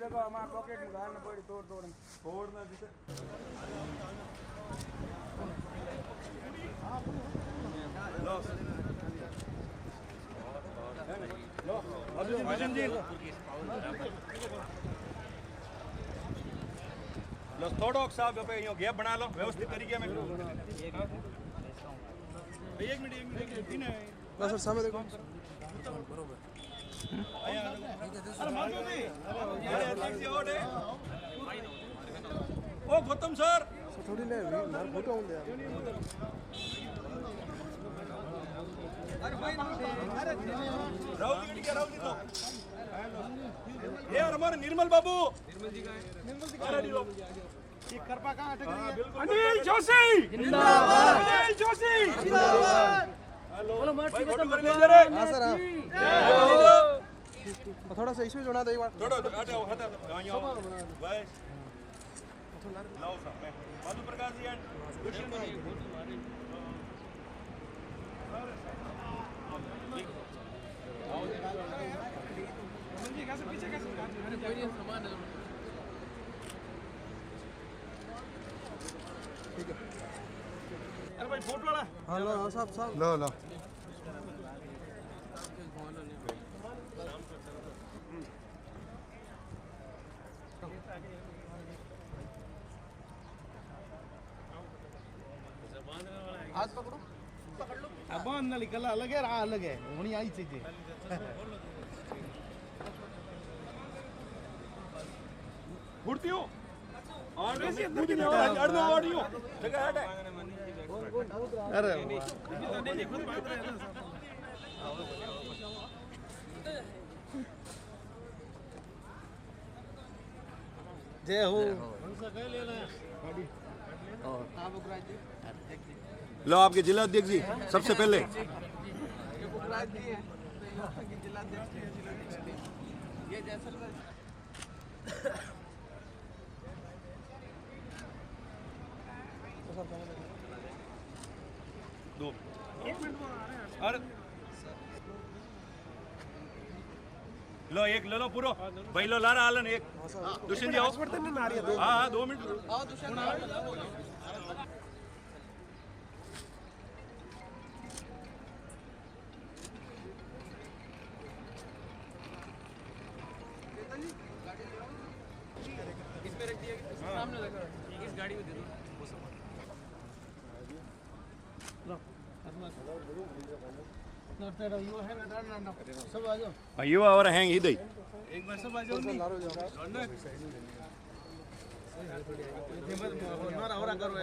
देखो हमारे पॉकेट में गाल न पड़ी तोड़ तोड़ ना दिसे लो अर्जुन जी लो થોડોક સાહેબ આપણે અહીંયા ગેપ બના લો વ્યવસ્થિત તરીકે में एक मिनट इने बस सर सामने देखो बरोबर अरे मानतो जी ओ गौतम सर थोड़ी ले मार फोटो होंगे अरे भाई राहुल जी क्या राहुल जी तो यार हमारे निर्मल बाबू निर्मल जी का है निर्मल जी का ये करपा कहां अटक रही है अनिल जोशी जिंदाबाद अनिल जोशी जिंदाबाद हेलो बोलो मार्च की खत्म कर ले रे हां सर थोड़ा सा इशू जोड़ा दे एक बार थोड़ा हटाओ यहां भाई लाओ साहब मैं मधु प्रकाश जी एंड दुष्यंत जी कैसे पीछे कैसे कोई नहीं सामान है ठीक है अरे भाई फोटो वाला हां लो साहब लो लो हाथ पकड़ो अब ना निकला अलग है रहा अलग है होनी आई चीजें उड़ती हूँ और वैसे कूद नहीं होगा अर्धो ऑडियो जगह हट है अरे जय हो लो आपके जिला अध्यक्ष जी सबसे पहले दो अरे लो एक ले लो पूरा भाई लो ला रहा आलन एक दुष्यंत जी आओ हाँ 2 मिनट इसमें रख दिया सामने लगा इस गाड़ी में दे दो युवा और हैंग ही दई एक बार सब आ जाओ और करो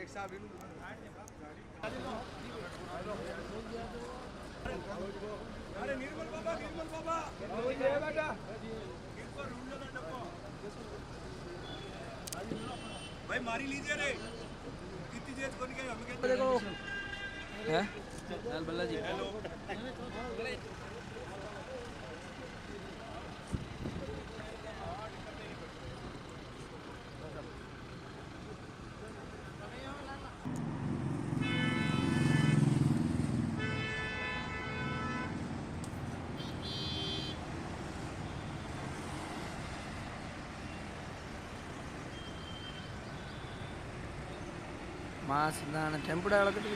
एक साहब अरे निर्मल बाबा बेटा भाई मारी लीजिए रे कितनी जेज कोनी के हम के देखो हैं लाल बल्ला जी हेलो मास दाना टेंपुड़ा वाला कितने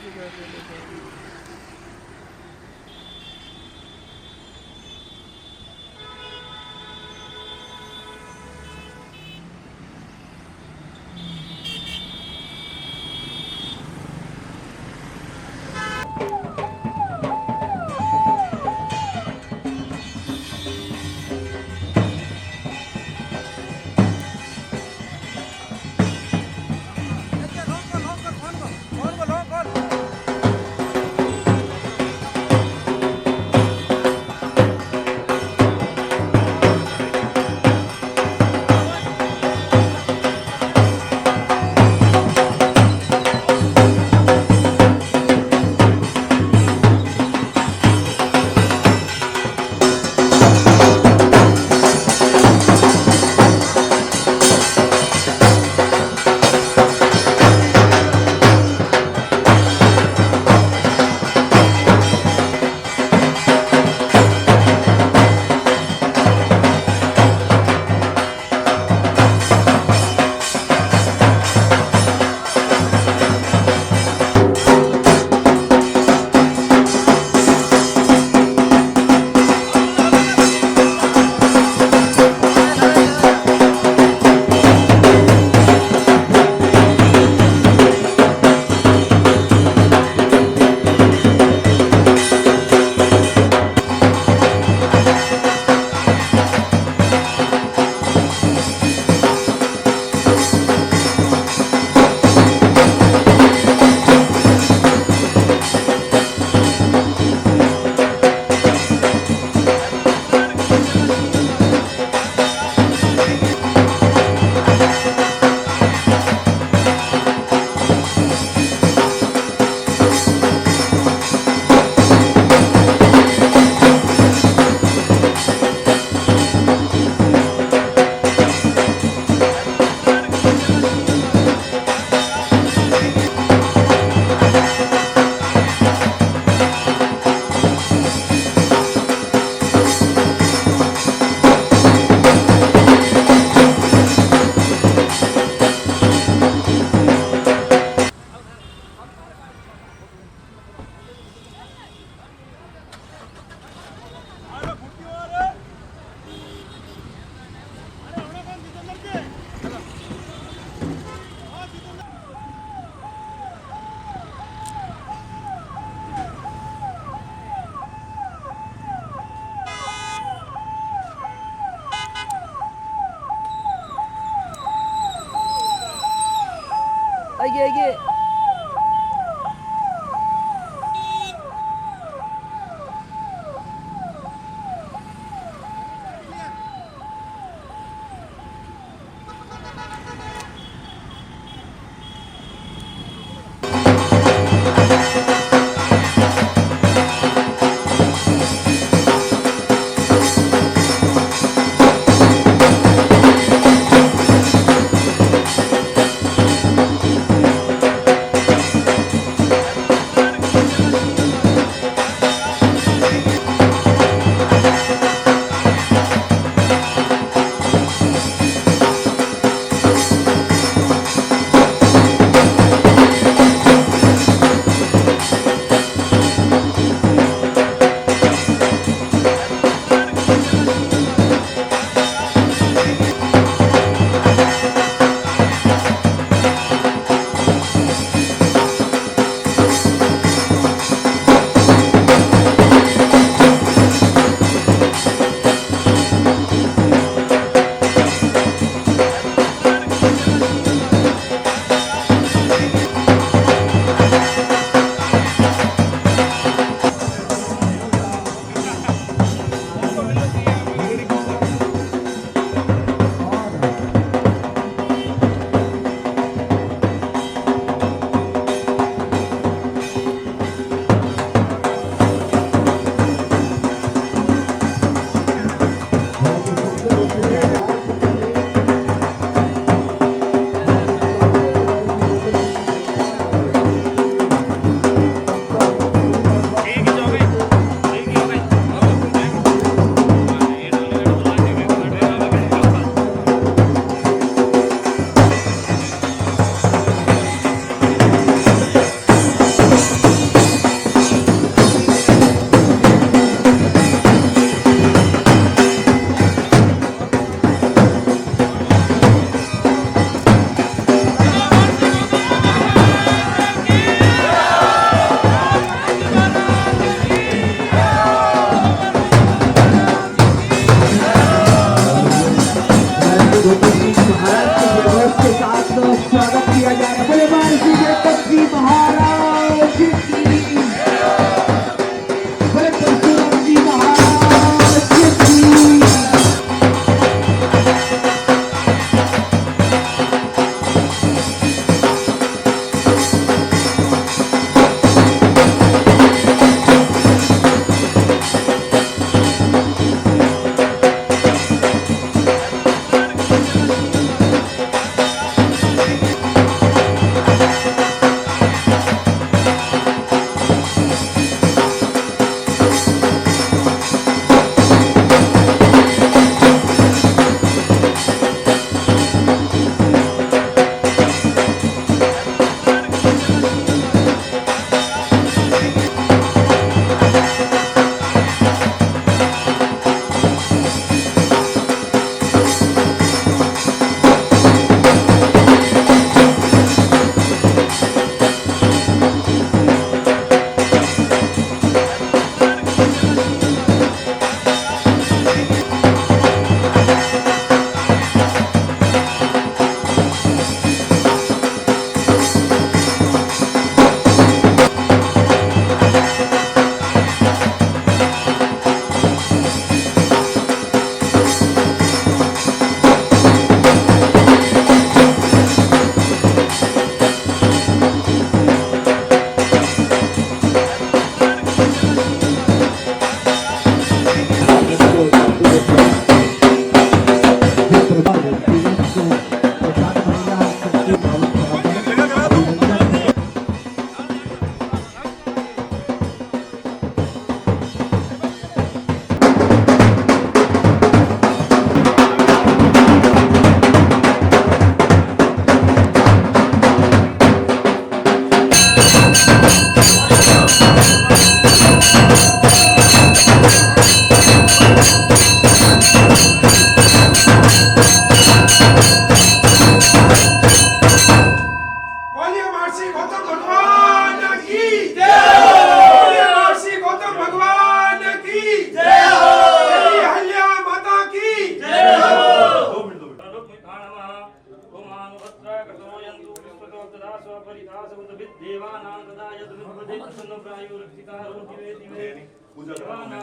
पूजा करना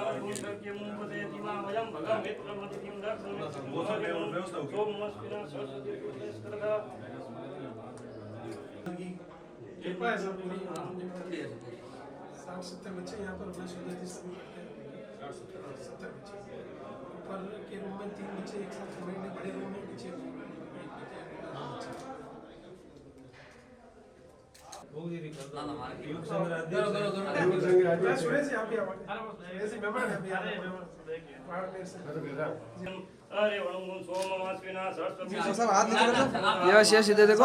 कृपा है सर पूरी 60-70 बच्चे यहाँ पर अपना शुद्ध सभी करते हैं 70 बच्चे ऊपर के रूम में 3 बच्चे एक साथ बैठने बड़े रूम में पीछे सुरेश यहाँ पे ऐसे मेहमान है अरे वणुं सोमवासविना सरस्वती सब हाथ निकालो यस यस इधर देखो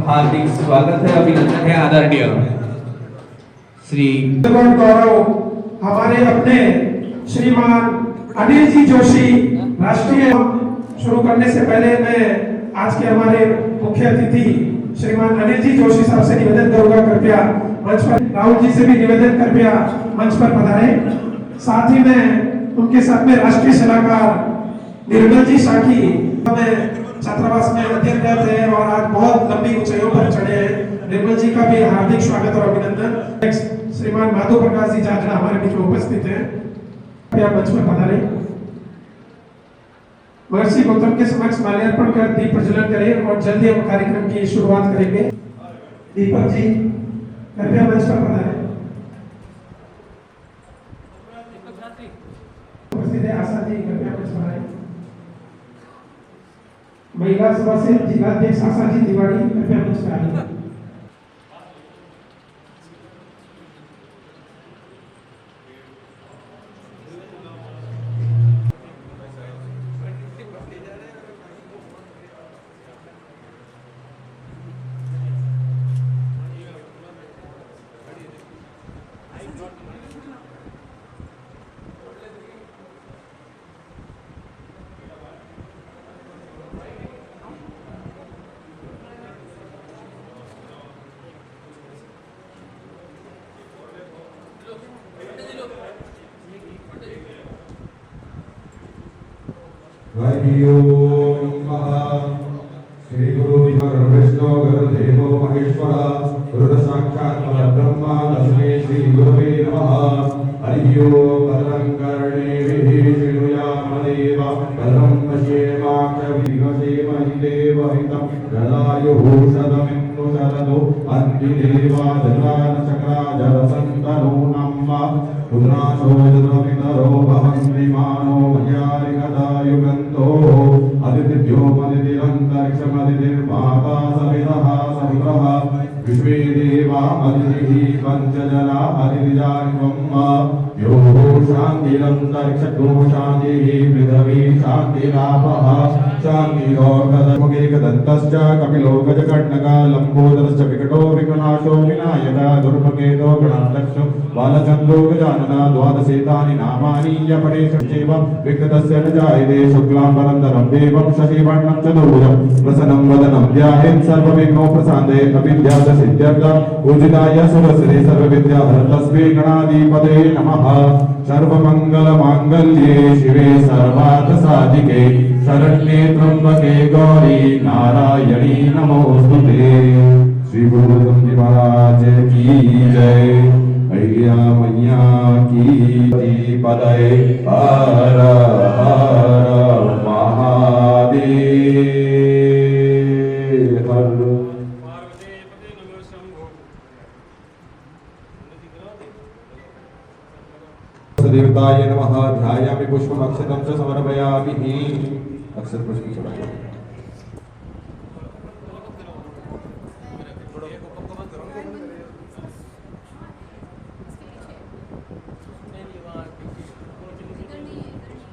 हार्दिक स्वागत है, अभिनंदन है आदरणीय श्री गौरव हमारे अपने श्रीमान अनिल जी जोशी राष्ट्रीय शुरू करने से पहले मैं आज के हमारे मुख्य अतिथि श्रीमान अनिल जी जोशी साहब से निवेदन करूंगा कृपया मंच पर, राहुल जी से भी निवेदन कृपया मंच पर पधारें। साथ ही मैं उनके साथ में राष्ट्रीय सलाहकार निर्मल जी साखी में छात्रावास में अध्ययनरत है और आज बहुत लंबी ऊंचाइयों पर चढ़े हैं। निर्मल जी का भी हार्दिक स्वागत और अभिनंदन। श्रीमान माधव प्रकाश जी जाजना हमारे बीच में उपस्थित हैं, कृपया मंच पर पधारें। महर्षि गौतम के समक्ष माल्यार्पण कर दीप प्रज्वलन करें और जल्दी हम कार्यक्रम की शुरुआत करेंगे। दीपक जी कृपया मंच पर पधारें। उपस्थित है आशा जी, कृपया मंच पर आए। महिला सभा से जिलाध्यक्ष आशा जी तिवारी, कृपया मंच पर आइए। श्री गुरु विष्णु गुरुदेवो महेश्वर गुरु साक्षात् परब्रह्म तस्मै श्री गुरवे नमः। हरि ओम भद्रं कर्णेभिः शृणुयामदेव भद्रं पश्येमाक्षभिर्गसेमहि देवहितं गदायुः शतमिन्दु शरदो अन्तिदेवा जलानचक्राजलसन्तनो नमः। रुद्राशोदरपितरो भवन्त्रिमानो भयारिकदायुगन्तो अदितिभ्यो मदितिरन्तरिक्षमदितिर्माता सवितः समुद्रः विश्वे देवा अदितिः पञ्चजना अदितिजानिवम् यो शान्तिरन्तरिक्षतो शान्तिः पृथिवी शान्तिरापः शान्तिरोगदमुखेकदन्तश्च कपिलो गजकर्णकः लम्बोदरश्च विकटो विघ्नाशो विनायकः दुर्मकेतो गणाध्यक्षो बालचन्द्रो गजाननः द्वादशेतानि नामानि यपठेषु विघ्नतस्य न जायते शुक्लाम्बरधरं देवं शशिवर्णं चतुर्भुजं प्रसन्नं वदनं ध्यायेत् सर्वविघ्नोपशान्तये अविद्यासिद्ध्यर्थं पूजिताय सुरसरे सर्वविद्याहरतस्मै गणाधिपतये नमः। सर्वमङ्गलमाङ्गल्ये शिवे सर्वार्थसाधिके शरण्ये त्र्यम्बके गौरी नारायणी नमोऽस्तुते। श्री गुरु गोतम जी महाराज की जय। अहिल्या मैया की पदये हर हर महादेव हर। देवताय नमः। ध्यायामि पुष्पमक्षतं च समर्पयामि। अक्षत पुष्प चढ़ाइए।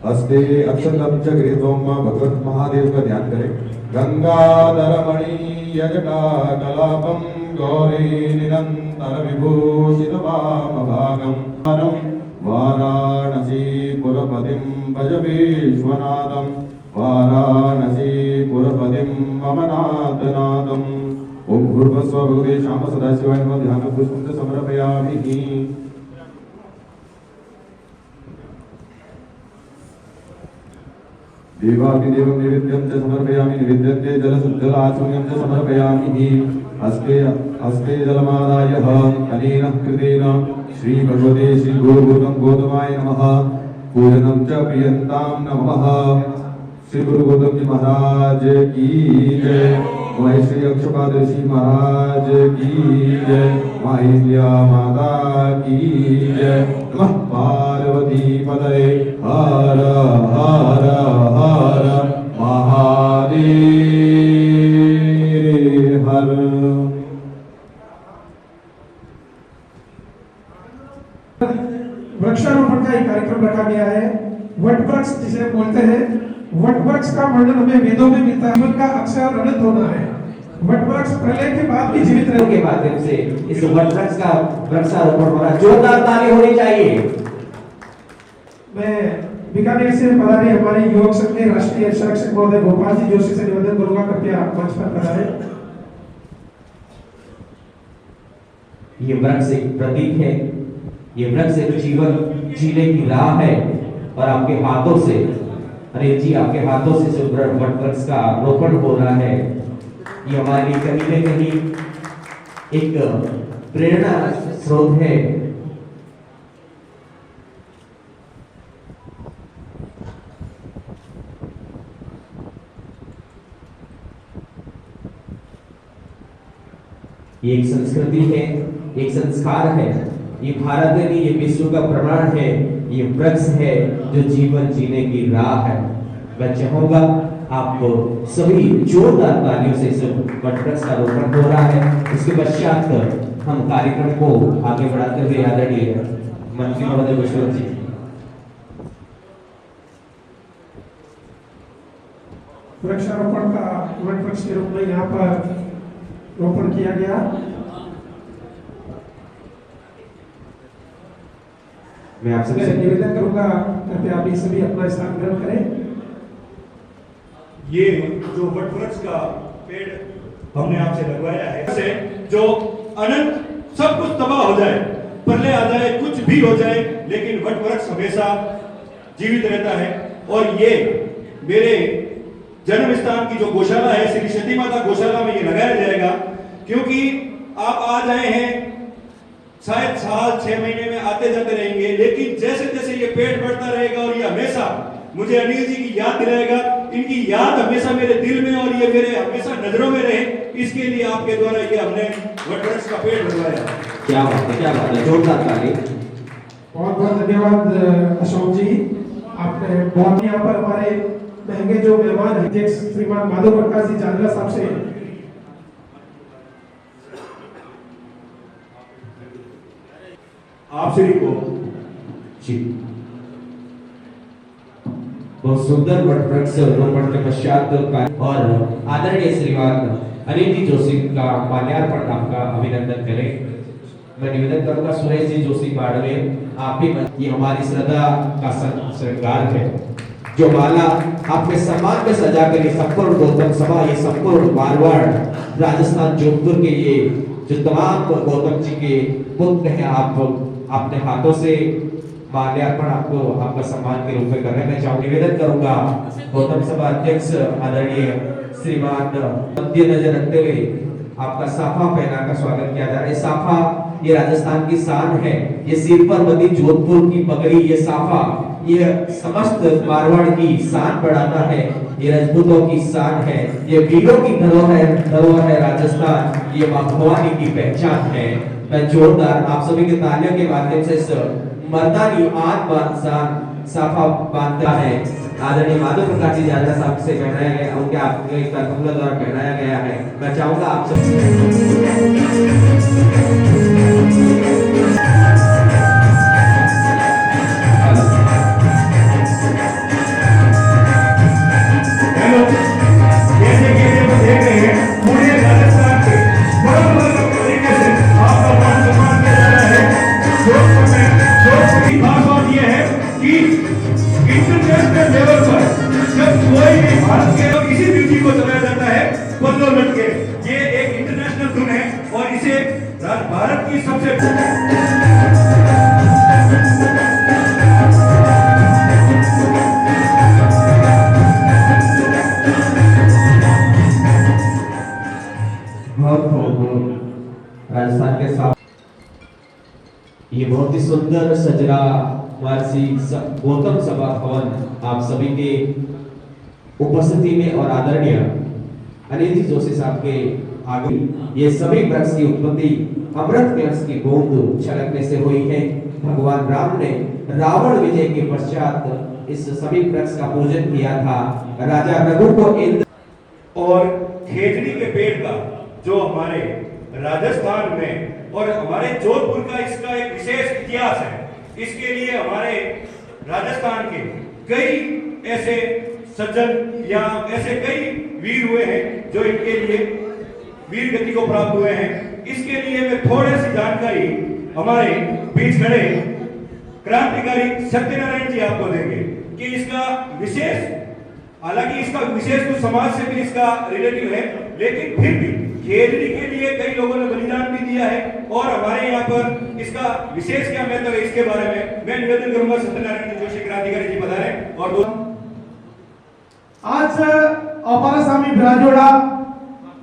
हस्ते अक्षतम च गृहीत्वं भगवत महादेव का ध्यान करें। गंगाधरमणि यजटाकलापं गौरी निरंतर विभूषित वामभागं वाराणसीपुरपतिं भज विश्वनाथं वाराणसीपुरपतिं मम नाथनाथम्। ओम भूर्भुवस्सुवः भगवते श्याम सदाशिवाय नमः। ध्यानपुष्पं च समर्पयामि। देवादिदेवं नैवेद्यं च समर्पयामि। निवेद्यन्ते जलआचमनीयं च समर्पयामि। हस्ते जलमादाय अनेन कृतेन श्री भगवते श्री गुरुगोतम गौतमाय नमः। पूजनं च प्रियन्तां नमः। श्री गुरु गौतम जी महाराज की जय। माई श्री अक्षपादर्शी महाराज की जय। माहिल्या माता की जय। नमः पार्वती पदये हर हर हर महादेव हर। वृक्षारोपण का एक कार्यक्रम रखा गया है। वट वृक्ष जिसे बोलते हैं, वट वृक्ष का वर्णन हमें वेदों में मिलता है। जीवन का अक्षर अनंत होना है। वट वृक्ष प्रलय के बाद भी जीवित रहने के माध्यम से इस वट वृक्ष का वृक्षारोपण हो रहा है। जोरदार ताली होनी चाहिए। मैं बीकानेर से पधारे हमारे युवक संघ के राष्ट्रीय संरक्षक महोदय गोपाल जी जोशी से निवेदन करूंगा, कृपया मंच पर पधारें। ये वृक्ष एक प्रतीक है। ये वृक्ष एक जीवन जीने की राह है और आपके हाथों से, अरे जी आपके हाथों से जो वट वृक्ष का रोपण हो रहा है, ये हमारे लिए कहीं न कहीं एक प्रेरणा स्रोत है। ये एक संस्कृति है, एक संस्कार है। ये भारत है, ये विश्व का प्रमाण है। ये वृक्ष है जो जीवन जीने की राह है। मैं चाहूंगा आपको सभी जोरदार तालियों से इस वट वृक्ष का रोपण हो रहा है। इसके पश्चात हम कार्यक्रम को आगे बढ़ाते हुए आदरणीय मंत्री महोदय विश्वनाथ जी वृक्षारोपण का वट वृक्ष के रूप में यहाँ पर रोपण किया गया। मैं आपसे निवेदन करूंगा, कृपया आप सभी अपना स्थान ग्रहण करें। ये जो वट वृक्ष का पेड़ हमने आपसे लगवाया है, से जो अनंत सब कुछ तबाह हो जाए, प्रलय आ जाए, कुछ भी हो जाए, लेकिन वट वृक्ष हमेशा जीवित रहता है। और ये मेरे जन्म स्थान की जो गौशाला है, श्री सती माता गौशाला में ये लगाया जाएगा। क्योंकि आप आ जाए हैं, शायद साल 6 महीने में आते जाते रहेंगे, लेकिन जैसे जैसे ये पेड़ बढ़ता रहेगा और ये हमेशा मुझे अनिल जी की याद दिलाएगा। इनकी याद हमेशा मेरे दिल में और ये मेरे हमेशा नजरों में रहे, इसके लिए आपके द्वारा ये हमने वट वृक्ष का पेड़ लगवाया। क्या बात है, क्या बात है, जोरदार ताली। बहुत बहुत धन्यवाद अशोक जी, आपने बहुत यहाँ पर हमारे महंगे जो मेहमान हैं, अध्यक्ष श्रीमान माधव प्रकाश जी चांदला साहब से आप श्री को जी बहुत सुंदर वट वृक्ष रोपण के पश्चात और आदरणीय श्रीमान अनिल जी जोशी का माल्यार्पण आपका अभिनंदन करें। मैं निवेदन करूंगा सुरेश जी जोशी बाड़वे, आप भी ये हमारी श्रद्धा का श्रृंगार है। जो माला आपके सम्मान में सजा कर ये संपूर्ण गौतम सभा, ये संपूर्ण मारवाड़ राजस्थान जोधपुर के ये जो तमाम गौतम जी के पुत्र हैं, आप अपने हाथों से माल्यार्पण आपको आपका सम्मान के रूप में कर रहे हैं। मैं चाहूँ निवेदन करूंगा गौतम सभा अध्यक्ष आदरणीय श्रीमान मध्य नजर रखते हुए आपका साफा पहना का स्वागत किया जा रहा है। साफा ये राजस्थान की शान है, ये सिर पर बंधी जोधपुर की पगड़ी, ये साफा ये समस्त मारवाड़ की शान बढ़ाता है, ये राजपूतों की शान है, ये वीरों की धरोहर है राजस्थान, ये मां भवानी की पहचान है। मैं जोरदार आप सभी के तालियों के माध्यम से इस मर्दानी आन बान शान साफा बांधता है। आदरणीय माधव प्रकाश जी जाजा साहब से पहनाया गया, उनके आपके कर्तव्य द्वारा पहनाया गया है। मैं चाहूंगा आप सब इंटरनेशनल लेवल पर जब कोई भी भारत के किसी ब्यूटी को चलाया जाता है पल्लो लटके, ये एक इंटरनेशनल धुन है और इसे भारत की सबसे राजस्थान के साथ ये बहुत ही सुंदर सजरा वार्षी गौतम सभा भवन आप सभी के उपस्थिति में और आदरणीय अनिल जी जोशी साहब के आगे ये सभी वृक्ष की उत्पत्ति अमृत कलश की बूंद छलकने से हुई है। भगवान राम ने रावण विजय के पश्चात इस सभी वृक्ष का पूजन किया था। राजा रघु को इंद्र और खेजड़ी के पेड़ का जो हमारे राजस्थान में और हमारे जोधपुर का इसका एक विशेष इतिहास है। इसके लिए हमारे राजस्थान के कई ऐसे सज्जन या ऐसे कई वीर हुए हैं जो इनके लिए वीर गति को प्राप्त हुए हैं। इसके लिए मैं थोड़ी सी जानकारी हमारे बीच खड़े क्रांतिकारी सत्यनारायण जी आपको देंगे कि इसका विशेष, हालांकि इसका विशेष कुछ समाज से भी इसका रिलेटिव है, लेकिन फिर भी खेजड़ी के लिए कई लोगों ने बलिदान भी दिया है और हमारे यहाँ पर इसका विशेष क्या महत्व है इसके बारे में मैं निवेदन करूंगा सत्यनारायण जोशी क्रांतिकारी जी बता रहे। और आज अपार स्वामी बिराजोड़ा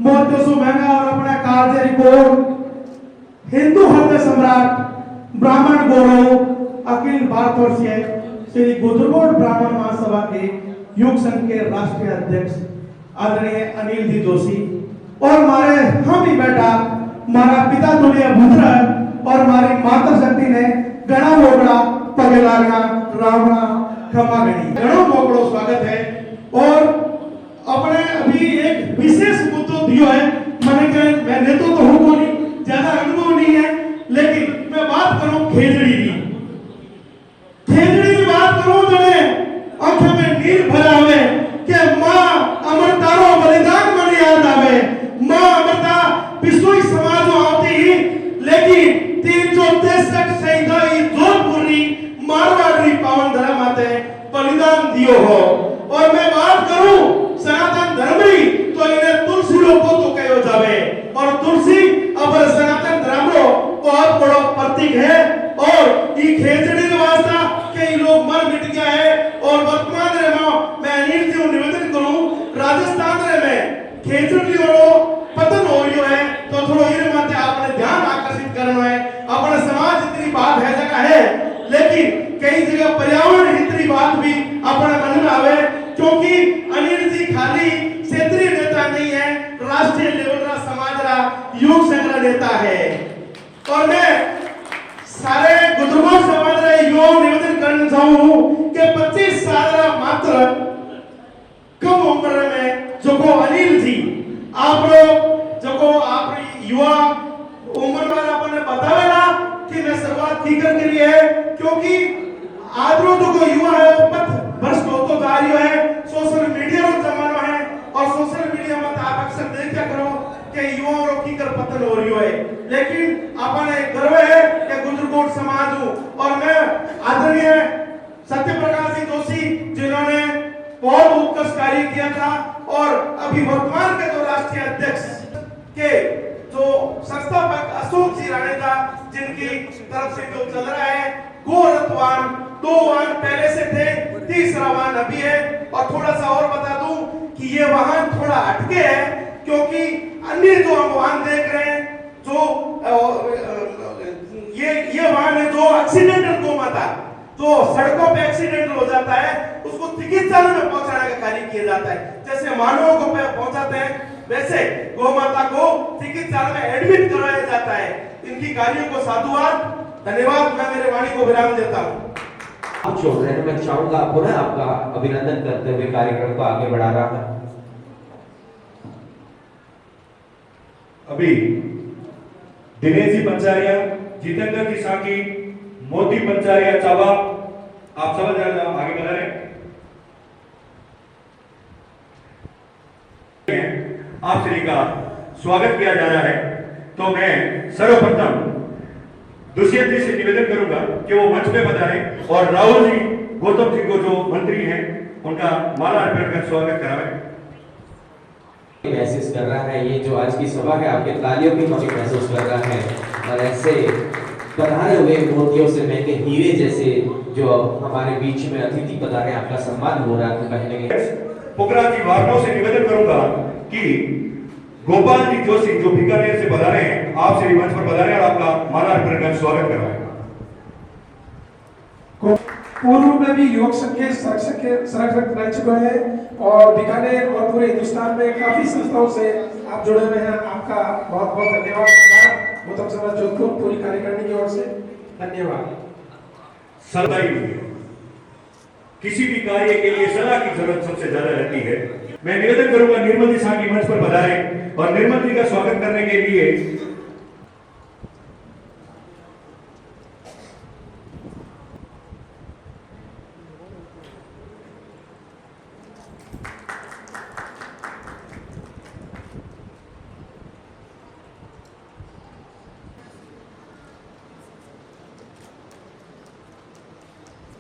मोहत्सव महंगा और अपना कार्य रिकॉर्ड हिंदू हृदय सम्राट ब्राह्मण गौरव अखिल भारतवर्षीय श्री गुजरकोट ब्राह्मण महासभा के युग संघ के राष्ट्रीय अध्यक्ष आदरणीय अनिल जी जोशी और हमारे हम ही बेटा हमारा पिता तुल्य पुत्र और हमारी माता शक्ति ने गणा मोकड़ा पगे लागना रावणा क्षमा गणी गणो मोकड़ो स्वागत है। और अपने अभी एक विशेष मुद्दों दियो है, मैं नेतो तो हूं नहीं, ज्यादा अनुभव नहीं है, लेकिन मैं बात करूं खेजड़ी की बात करूं जो आंख में नीर भरा हुए कि मां अमरतारो बलिदान मन याद आवे, मां अमरता पिछोई समाज आती ही, लेकिन 363 शहीदा जोधपुरी मारवाड़ी पावन धर्म आते बलिदान दियो हो। और मैं बात करूं सनातन धर्म री तो इन्हें तुलसी रोपो तो कहो जावे और तुलसी अपर सनातन धर्म रो बहुत बड़ा प्रतीक है। और ये खेजड़ी वास्ता कई लोग मर मिट गया है और वर्तमान रे मैं अनिल जी निवेदन करूं राजस्थान रे में खेजड़ी रो पतन हो रही है तो थोड़ा इरे माते आपने ध्यान आकर्षित करना है। अपने समाज इतनी बात है जगह है, लेकिन कई जगह पर्यावरण इतनी बात भी अपने मन में आवे, क्योंकि अनिल जी खाली क्षेत्रीय नेता नहीं है, राष्ट्रीय लेवल का समाज का युग संघ नेता है। और मैं सारे गुजरकोट समाज रे यो निवेदन करना चाहूं कि 25 साल मात्र कम उम्र में जो अनिल जी आप लोग जो आप युवा उम्र में आपने बतावेला कि मैं शुरुआत की कर के लिए है, क्योंकि आज जो युवा है वो पथ भ्रष्ट होतो जा रही है, सोशल मीडिया रो जमाना है और सोशल मीडिया में आप अक्सर देखा करो कि युवाओं रो की कर पतन हो रही है। लेकिन अपने गर्व है कि गुजरकोट समाज हूं और मैं आदरणीय सत्य प्रकाश जी जोशी जिन्होंने बहुत उत्कृष्ट कार्य किया था और अभी वर्तमान के जो राष्ट्रीय अध्यक्ष के जो संस्थापक अशोक जी राणेजा जिनकी तरफ से जो चल रहा है गोरथवान 2 वाहन पहले से थे, 3रा वाहन अभी है। और थोड़ा सा और बता दूं कि ये वाहन थोड़ा हटके है क्योंकि अन्य जो हम वाहन देख रहे हैं, जो ये वाहन है जो एक्सीडेंटल गोमाता, तो सड़कों पे एक्सीडेंट हो जाता है, उसको चिकित्सालय में पहुंचाने का कार्य किया जाता है। जैसे मानवों को पहुंचाते हैं, वैसे गोमाता को चिकित्सालय में एडमिट करवाया जाता है। इनकी कार्यों को साधुवाद, धन्यवाद। मैं मेरे वाणी को विराम देता हूँ। आप छोड़ रहे हैं, मैं चाहूंगा पुनः आपका अभिनंदन करते हुए कार्यक्रम को आगे बढ़ा रहा था। अभी दिनेश जी पंचारिया, जितेंद्र जी साकी, मोती पंचारिया चावा, आप समझ रहे हैं, आगे बढ़ा रहे हैं। आप श्री का स्वागत किया जा रहा है। तो मैं सर्वप्रथम दुष्यंत जी से निवेदन करूंगा कि वो मंच पे पधारे और राहुल जी, गौतम जी को जो मंत्री हैं उनका माला अर्पण कर स्वागत करावें। महसूस कर रहा है ये जो आज की सभा है, आपके तालियों की मौज महसूस कर रहा है, और ऐसे पधारे हुए मोतियों से महंगे हीरे जैसे जो हमारे बीच में अतिथि पधारे, आपका सम्मान हो रहा है। पहले पोखरा जी वार्ताओं से निवेदन करूंगा कि गोपाल जी जोशी जो बीकानेर से पधारे हैं, आप श्री मंच पर पधारे और आपका माला अर्पण कर स्वागत करवाएं। पूर्व में भी युवक संघ के संरक्षक रह चुके हैं और बीकानेर और पूरे हिंदुस्तान में काफी संस्थाओं से आप जुड़े हुए हैं। आपका बहुत बहुत धन्यवाद। गौतम समाज जोधपुर पूरी कार्यकारिणी की ओर से धन्यवाद। सलाह किसी भी कार्य के लिए सलाह की जरूरत सबसे ज्यादा रहती है। मैं निवेदन करूंगा निर्मल जी साकी मंच पर पधारे और निर्मल जी का स्वागत करने के लिए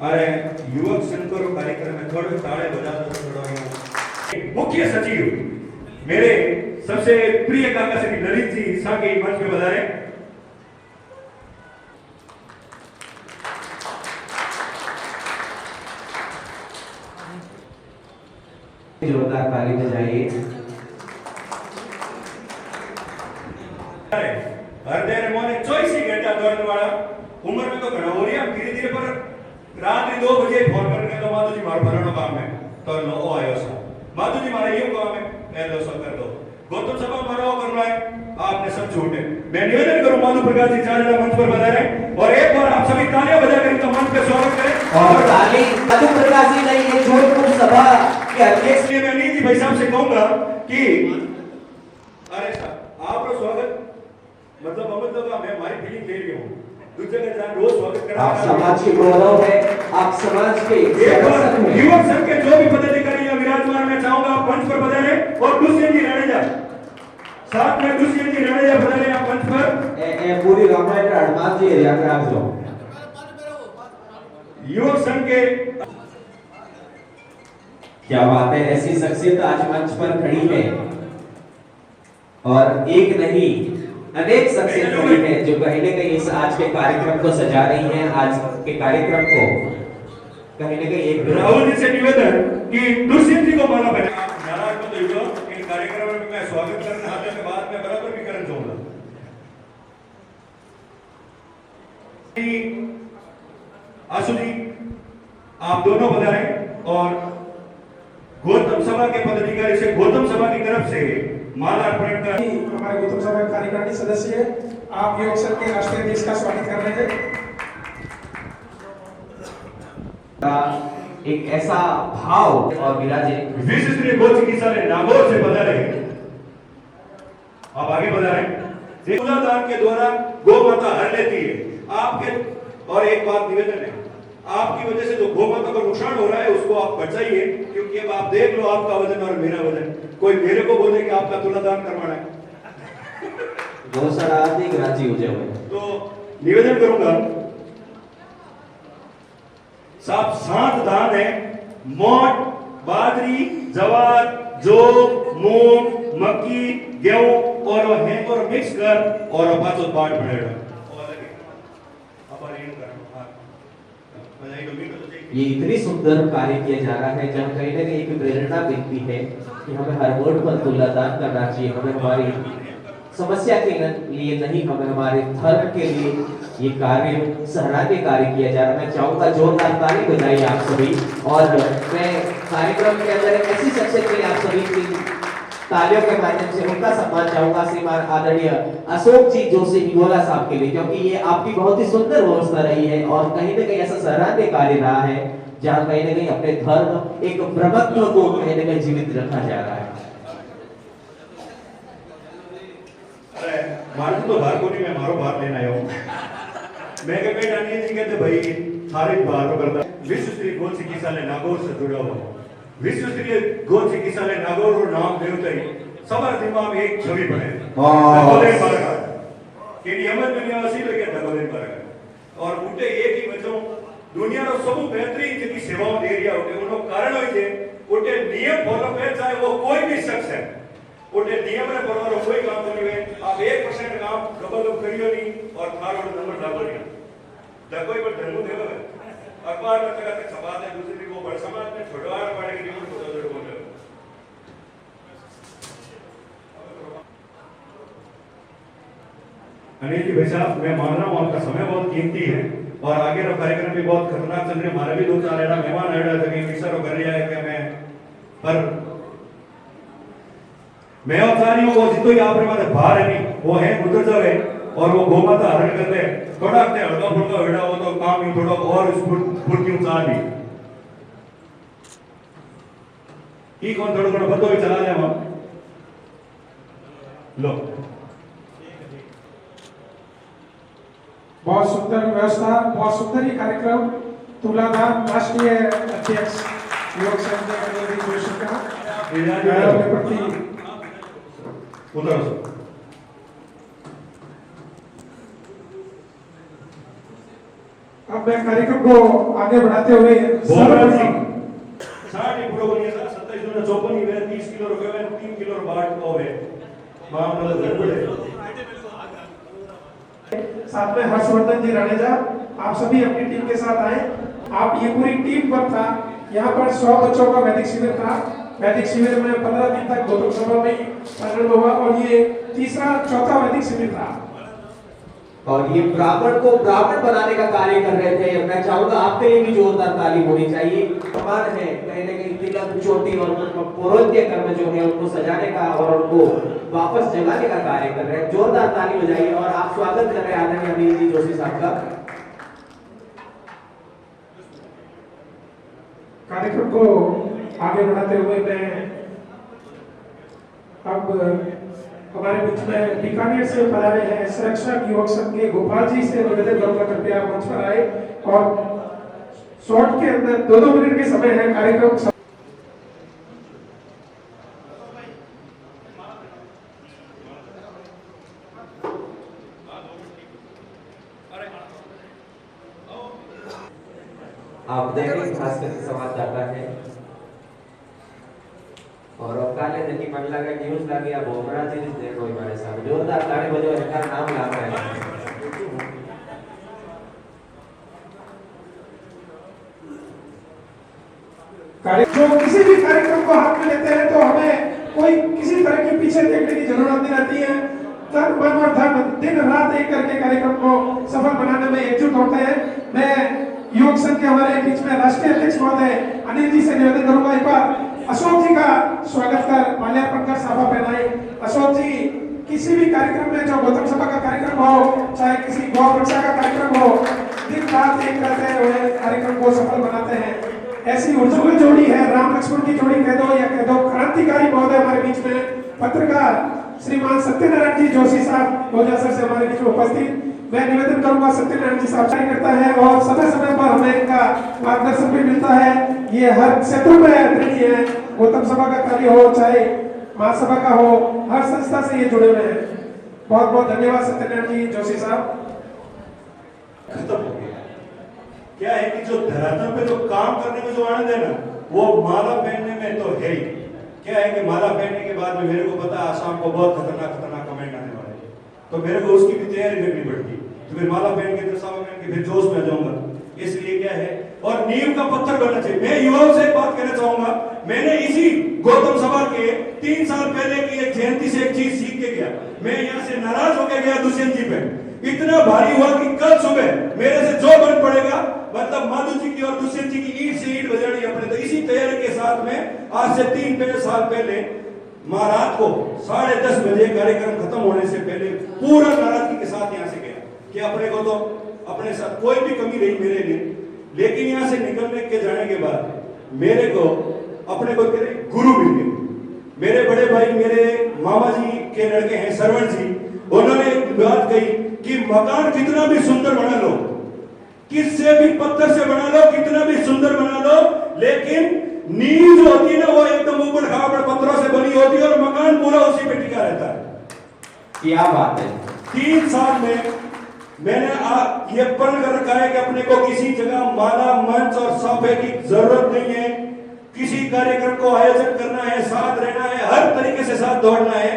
अरे युवक संकर कार्यक्रम में थोड़े ताड़े बजा दो थोड़ा। मुख्य सचिव मेरे सबसे प्रिय काका श्री ललित जी साके मंच पे पधारे। जोरदार ताली बजाइए। हर देर मोने 24 घंटा दौड़ने वाला उम्र में तो घना हो रही है, धीरे धीरे पर रात 2 बजे फोन करके तो माधु जी मारो फलाना काम है तो लो आयो सा माधु जी मारा यूं काम है मैं लो सब कर दो। गौतम सभा मारो करना है, आपने सब छूटे। मैं निवेदन करूं माधु प्रकाश जी चाचा मंच पर पधारे और एक बार आप सभी तालियां बजाकर इनका मंच पे स्वागत करें। और ताली माधु प्रकाश जी नहीं, ये जोधपुर सभा के अध्यक्ष। मैं नीति जी भाई साहब से कहूंगा कि अरे साहब आपका स्वागत मतलब मैं हमारी फीलिंग ले रही हूं, दूसरे का रोज स्वागत करा। आप समाज के गौरव है, आप समाज के युवक संघ के जो भी पदाधिकारी या विराजमान, मैं चाहूंगा आप मंच पर पधारे और दुष्यंत जी राणेजा साथ में दुष्यंत जी राणेजा पधारे आप मंच पर। पूरी रामायण हनुमान जी याद रख लो। युवक संघ के क्या बात है, ऐसी शख्सियत आज मंच पर खड़ी है और एक नहीं अनेक शख्सियत खड़ी है जो कहीं न कहीं इस आज के कार्यक्रम को सजा रही हैं। आज के कार्यक्रम को कहीं न कहीं एक राहुल जी से निवेदन कि दुष्यंत जी को माला पहना। नाराज मत होइए, इन कार्यक्रम में मैं स्वागत करने आते के बाद में बराबर भी करना चाहूंगा। आशु जी आप दोनों पधारे और गौतम सभा के पदाधिकारी से गौतम सभा की तरफ से माला अर्पण कर। हमारे गौतम सभा कार्यकारिणी सदस्य आप युवक संघ के राष्ट्रीय अध्यक्ष का स्वागत कर रहे हैं। एक ऐसा भाव और विराजे विशिष्ट गो चिकित्सालय नागौर से पधारे, आप आगे पधारे। दान के द्वारा गौ माता हर लेती है आपके। और एक बात निवेदन है, आपकी वजह से जो गौ माता को नुकसान हो रहा है उसको आप बचाइए, क्योंकि अब आप देख लो आपका वजन और मेरा वजन, कोई मेरे को बोले कि आपका तुलादान करवाना है बहुत सारा आदमी राजी हो जाए। तो निवेदन करूंगा साहब 7 दान है, मोट, बाजरी, जवार, जौ, मूंग, मक्की, गेहूं और मिक्स कर और पांच पाठ बढ़ेगा। ये इतनी सुंदर कार्य किया जा रहा है जहाँ कहीं ना कहीं एक प्रेरणा मिलती है कि हमें हर वोट पर तुलादान करना चाहिए, हमें हमारी समस्या के लिए नहीं, हमें हमारे धर्म के लिए ये कार्य सराहनीय कार्य किया जा रहा है। मैं चाहूंगा जोरदार ताली बजाइए आप सभी। और मैं कार्यक्रम के अंदर एक ऐसी शख्सियत के लिए आप सभी की तालियों के माध्यम से उनका सम्मान चाहूंगा, श्रीमान आदरणीय अशोक जी जोशी निगोला साहब के लिए, क्योंकि ये आपकी बहुत ही सुंदर व्यवस्था रही है और कहीं ना कहीं ऐसा सराहनीय कार्य रहा है जहाँ कहीं ना कहीं अपने धर्म एक ब्रह्मत्व को कहीं ना कहीं जीवित रखा जा रहा है। मारू तो बार को नहीं, मैं मारो बार लेना आया हूँ। मैं के बेटा नहीं जी कहते भाई थारे बार करता विश्व स्तरीय गो चिकित्सालय नागौर से जुड़ा हुआ। विश्व स्तरीय गो चिकित्सालय नागौर और नाम देवता ही सबर दिमाग में एक छवि बने दगोदेन बारगार के नियमन दुनिया वसी लगे दगोदेन बारगार और उठे एक ही बच्चों दुनिया रो सब बेहतरीन जितनी सेवाओं दे रिया होते उनको कारण होई थे उठे नियम फॉलो पे चाहे वो कोई भी शख्स है उठे नियम रे फॉलो कोई काम नहीं हुए। आप 1% काम डबल करियो नहीं और थारो नंबर डालो नहीं द कोई पर धर्म देव अखबार में तक छपा दे दूसरी को बड़ समाज में छोड़वार पड़ेगी नहीं तो जरूर बोले। अनिल जी भाई साहब, मैं मान रहा हूँ आपका समय बहुत कीमती है और आगे का कार्यक्रम भी बहुत खतरनाक चल रहा है। हमारे भी 2-4 ऐसा मेहमान आए थे कहीं विचार कर रहा है कि मैं पर मैं और सारियों को जितो ही आपने मारे बाहर है नहीं वो है गुजर जावे और वो गौ माता हरण कर ले थोड़ा से हल्का फुल्का वेड़ा हो तो काम ही थोड़ा और फुर्ती उतार ली की कौन थोड़ा थोड़ा बतो भी चला ले हम लो। बहुत सुंदर व्यवस्था, बहुत सुंदर ये कार्यक्रम। तुलाधार राष्ट्रीय अध्यक्ष युवक संघ अनिल जी जोशी का प्रति उधर अब मैं कार्यक्रम को आगे बढ़ाते हुए साठ पूरा बनिए 2754 वे 30 किलो रुपए में 3 किलो बाट हो गए मामला गड़बड़ है। साथ में हर्षवर्धन जी राणेजा, आप सभी अपनी टीम के साथ आए। आप ये पूरी टीम पर था। यहाँ पर 100 बच्चों का वैदिक शिविर था। वैदिक शिविर में 15 दिन तक गौतम सभा में प्रारंभ हुआ और ये चौथा वैदिक शिविर था और ये ब्राह्मण को ब्राह्मण बनाने का कार्य कर रहे थे। मैं चाहूंगा आपके लिए भी जोरदार ताली होनी चाहिए। सम्मान है कहीं ना कहीं तिलक चोटी और पौरोहित्य कर्म जो है उनको सजाने का और उनको वापस जगाने का कार्य कर रहे हैं। जोरदार ताली बजाइए और आप स्वागत कर रहे हैं आदरणीय अनिल जी जोशी साहब का। कार्यक्रम को आगे बढ़ाते हुए मैं अब हमारे बीच में बीकानेर से पधारे हैं सुरक्षा युवक संघ के गोपाल जी से निवेदन करूंगा कृपया मंच पर आए और शॉर्ट के अंदर 2-2 मिनट के समय है कार्यक्रम। आप दैनिक भास्कर से संवाददाता है और काले दिन की मंडला का न्यूज लगी अब भोमरा जी देखो हमारे साथ जोरदार ताली बजाओ इनका नाम ला रहे हैं। जो किसी भी कार्यक्रम को हाथ में लेते हैं तो हमें कोई किसी तरह के पीछे देखने की जरूरत नहीं रहती है। तन मन और धन दिन रात एक करके कार्यक्रम को सफल बनाने में एकजुट होते हैं। मैं युवक संघ के हमारे बीच में राष्ट्रीय अध्यक्ष महोदय अनिल जी से निवेदन करूंगा एक बार अशोक जी का स्वागत कर माल्यार्पण कर साफा पहनाए। अशोक जी, किसी भी कार्यक्रम में जो गौतम सभा का कार्यक्रम हो चाहे किसी गौ रक्षा का कार्यक्रम हो दिन रात एक करते हुए कार्यक्रम को सफल बनाते हैं। ऐसी उज्जवल जोड़ी है, राम लक्ष्मण की जोड़ी कह दो या कह दो क्रांतिकारी महोदय हमारे बीच में पत्रकार श्रीमान सत्यनारायण जी जोशी साहब गोजासर से हमारे बीच में उपस्थित। मैं निवेदन करूंगा सत्यनारायण जी साहब कार्य करता है और समय समय पर हमें इनका मार्गदर्शन भी मिलता है। ये हर क्षेत्र में अग्रणी है, गौतम सभा का कार्य हो चाहे महासभा का हो, हर संस्था से ये जुड़े हुए हैं। बहुत बहुत धन्यवाद सत्यनारायण जी जोशी साहब। खत्म हो गया। क्या है कि जो धरातल पे जो काम करने में जो आनंद है ना वो माला पहनने में तो है ही। क्या है कि माला पहनने के बाद में मेरे को पता आसाम को बहुत खतरनाक कमेंट आने वाले हैं तो मेरे को उसकी भी तैयारी करनी पड़ती है। तो फिर माला पहन के दर्शावा पहन के फिर जोश में आ जाऊंगा। इसलिए क्या है और नींव का पत्थर बनना चाहिए। मैं युवाओं से एक बात कहना चाहूंगा, मैंने इसी गौतम सभा के 3 साल पहले की एक जयंती से एक चीज सीख के गया। मैं यहाँ से नाराज होकर गया दुष्यंत जी पे, इतना भारी हुआ कि कल सुबह मेरे से जो बन पड़ेगा, मतलब माधु जी की और दुष्यंत जी की ईंट से ईंट बजानी अपने। तो इसी तैयारी के साथ में आज से 3 साल पहले रात को 10:30 बजे कार्यक्रम खत्म होने से पहले पूरा नाराजगी के साथ यहाँ से गया कि अपने को तो अपने साथ कोई भी कमी नहीं मेरे लिए। लेकिन यहाँ से निकलने के जाने के बाद मेरे को अपने को गुरु मिल गए। मेरे बड़े भाई, मेरे मामा जी के लड़के हैं सरवण जी, उन्होंने एक बात कही कि मकान कितना भी सुंदर बना लो, किससे भी पत्थर से बना लो, कितना भी सुंदर बना लो, लेकिन नींव जो होती है ना वो एकदम ऊपर खाबड़ पत्थरों से बनी होती है और मकान पूरा उसी पे टिका रहता है। क्या बात है। 3 साल में मैंने ये प्रण कर रखा है कि अपने को किसी जगह माला, मंच और साफे की जरूरत नहीं है। किसी कार्यक्रम को आयोजन करना है, साथ रहना है, हर तरीके से साथ दौड़ना है,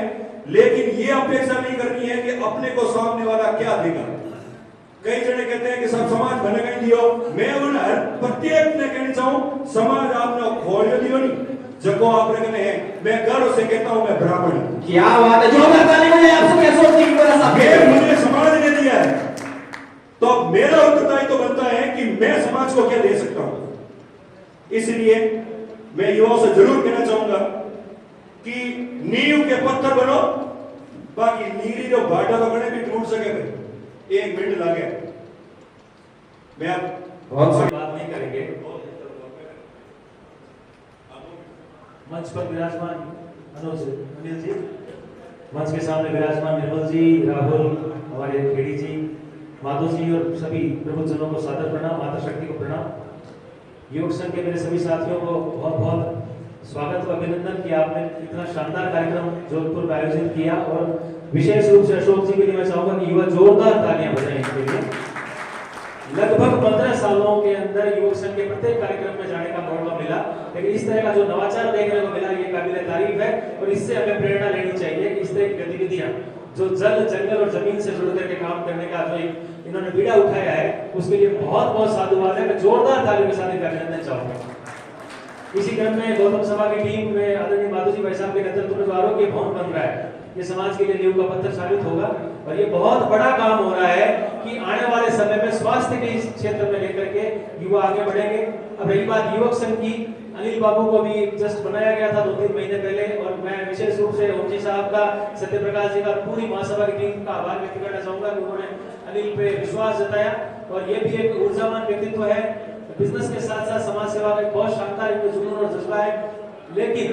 लेकिन ये अपेक्षा नहीं करनी है कि अपने को सामने वाला क्या देगा। कई जने कहते हैं कि सब समाज बने गए दियो, मैं उन हर प्रत्येक ने कहना चाहूं समाज आपने खोल दियो नहीं जको आप रखने हैं। मैं गर्व से कहता हूं मैं ब्राह्मण हूं। क्या बात है। जो बताने वाले आपसे क्या सोचती है बड़ा सा ये मुझे समाज ने दिया है, तो मेरा उत्तरदायित्व तो बनता है कि मैं समाज को क्या दे सकता हूं। इसलिए मैं युवाओं से जरूर कहना चाहूंगा कि नींव के पत्थर बनो, बाकी नीरी जो भाटा तो बने भी टूट सके भाई, 1 मिनट लगे। मैं अब बहुत बात नहीं करेंगे। मंच पर विराजमान अनिल जी, मंच के सामने विराजमान निर्मल जी, राहुल, हमारे खेड़ी जी, माधो जी और सभी प्रबुद्धजनों को सादर प्रणाम, माता शक्ति को प्रणाम। योग संघ के मेरे सभी साथियों को बहुत बहुत स्वागत और अभिनंदन कि आपने इतना शानदार कार्यक्रम जोधपुर में आयोजित किया। और विशेष रूप से अशोक जी के लिए मैं चाहूंगा कि युवा जोरदार तालियां बजाएं इसके लिए। लगभग 15 सालों के अंदर युवक संघ के प्रत्येक कार्यक्रम में जाने का मौका मिला, लेकिन इस तरह का जो नवाचार देखने को मिला ये काबिल तारीफ है। और इससे हमें प्रेरणा लेनी चाहिए कि इस तरह की गतिविधियां जो जल, जंगल और जमीन से जुड़ करके काम करने का जो इन्होंने बीड़ा उठाया है, उसके लिए बहुत बहुत साधुवाद है। मैं जोरदार तालियों के साथ अभिनंदन चाहूंगा। इसी क्रम में गौतम सभा की टीम में आदरणीय माधु जी भाई साहब के नेतृत्व में जो आरोग्य भवन बन रहा है, ये समाज के लिए नींव का पत्थर साबित होगा। और ये बहुत बड़ा काम हो रहा है कि आने वाले समय में स्वास्थ्य के इस क्षेत्र में लेकर के युवा आगे बढ़ेंगे। अब रही बात युवक संघ की, अनिल बाबू को भी जस्ट बनाया गया था 2-3 महीने पहले, और मैं विशेष रूप से ओम जी साहब का, सत्य प्रकाश जी का, पूरी महासभा की टीम का आभार व्यक्त करना चाहूंगा कि उन्होंने अनिल पे विश्वास जताया। और ये भी एक ऊर्जावान व्यक्तित्व है, बिजनेस के साथ साथ समाज सेवा का बहुत शानदार इनका जुनून और जज्बा है। लेकिन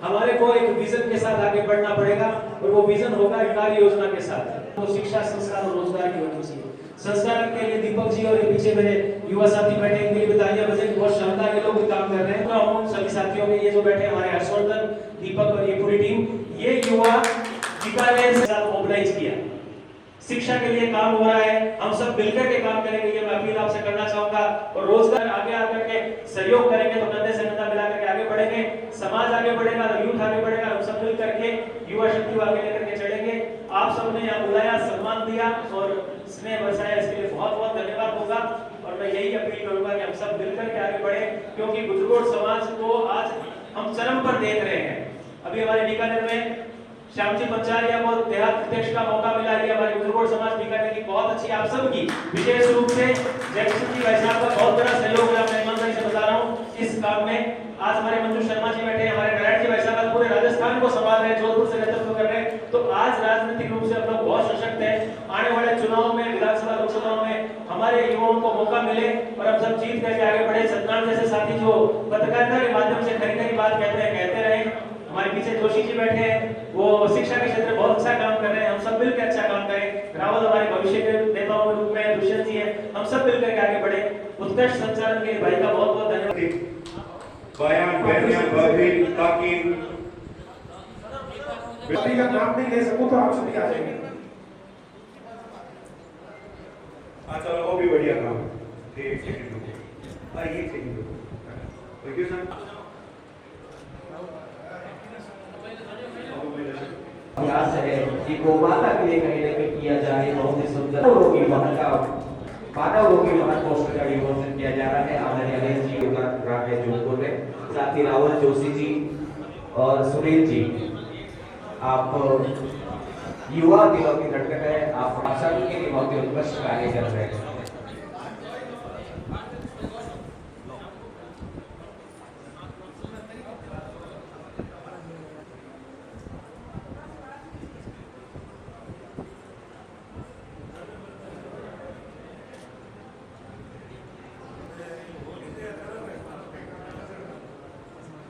हमारे को एक विजन के साथ आगे बढ़ना पड़ेगा, और वो विजन होगा एक कार्य योजना के साथ। तो शिक्षा, संस्कार और रोजगार की होनी चाहिए। संस्कार के लिए दीपक जी और पीछे मेरे युवा साथी बैठे, इनके लिए तालियां बजाएं। बहुत शानदार ये लोग काम कर रहे हैं। तो सभी साथियों के ये जो बैठे हमारे हर्षवर्धन, दीपक और ये पूरी टीम, ये युवा बीकानेर से साथ मोबिलाइज किया, शिक्षा के लिए काम हो रहा है। हम सब मिलकर के काम करेंगे, ये मैं अपील आपसे करना चाहूंगा। और रोजगार आगे आकर के सहयोग करेंगे तो कंधे से कंधा मिला करके आगे बढ़ेंगे, समाज आगे बढ़ेगा, यूथ आगे बढ़ेगा। हम सब मिल करके युवा शक्ति को आगे लेकर के चलेंगे। आप सबने यहाँ बुलाया, सम्मान दिया और स्नेह बरसाया, इसके लिए बहुत बहुत धन्यवाद होगा। और मैं यही अपील करूंगा कि हम सब मिलकर के आगे बढ़े, क्योंकि बुजुर्ग समाज को आज हम चरम पर देख रहे हैं। अभी हमारे बीकानेर में श्यामजी पंचारिया को देहात अध्यक्ष का मौका मिला। ये हमारे बुजुर्ग समाज बीकानेर की बहुत अच्छी, आप सबकी विशेष रूप से जयकिशन जी भाई साहब का बहुत बड़ा सहयोग है। मैं ईमानदारी से बता रहा हूँ इस काम में। आज हमारे मंजू शर्मा जी बैठे, हमारे नारायण जी भाई साहब पूरे राजस्थान को संभाल रहे हैं, जोधपुर से नेतृत्व कर रहे हैं। तो आज राजनीतिक रूप से हम लोग बहुत सशक्त हैं। आने वाले चुनाव में, विधानसभा लोकसभा में हमारे युवाओं को मौका मिले और हम सब जीत करके आगे बढ़े। सत्यनारायण जैसे साथी जो पत्रकारिता के माध्यम से खरी खरी बात कहते रहे। हमारे पीछे जोशी जी बैठे हैं, वो शिक्षा के क्षेत्र में बहुत अच्छा काम कर रहे हैं। हम सब मिलकर अच्छा काम करें। रावल हमारे भविष्य के नेताओं के रूप में, दुष्यंत जी हैं, हम सब मिलकर के आगे बढ़े। उत्कृष्ट संचालन के लिए भाई का बहुत बहुत धन्यवाद। बयान बयान बाबी ताकि व्यक्ति का नाम नहीं ले सकूं तो आप सभी आ जाएंगे। अच्छा, वो भी बढ़िया काम है। एक सेकंड रुको, ये सेकंड रुको। Thank you sir. प्रयास है कि गोमाता के लिए कहीं ना कहीं किया जाए। बहुत ही सुंदर रोगी महल का मानव रोगी महल पोस्टर का विमोचन किया जा रहा है। आदरणीय अनिल जी योगा ग्राम है जोधपुर में। साथ ही राहुल जोशी जी और सुनील जी, आप युवा दिलों की धड़कन है, आप भाषा के लिए बहुत ही उत्कृष्ट कार्य कर रहे हैं।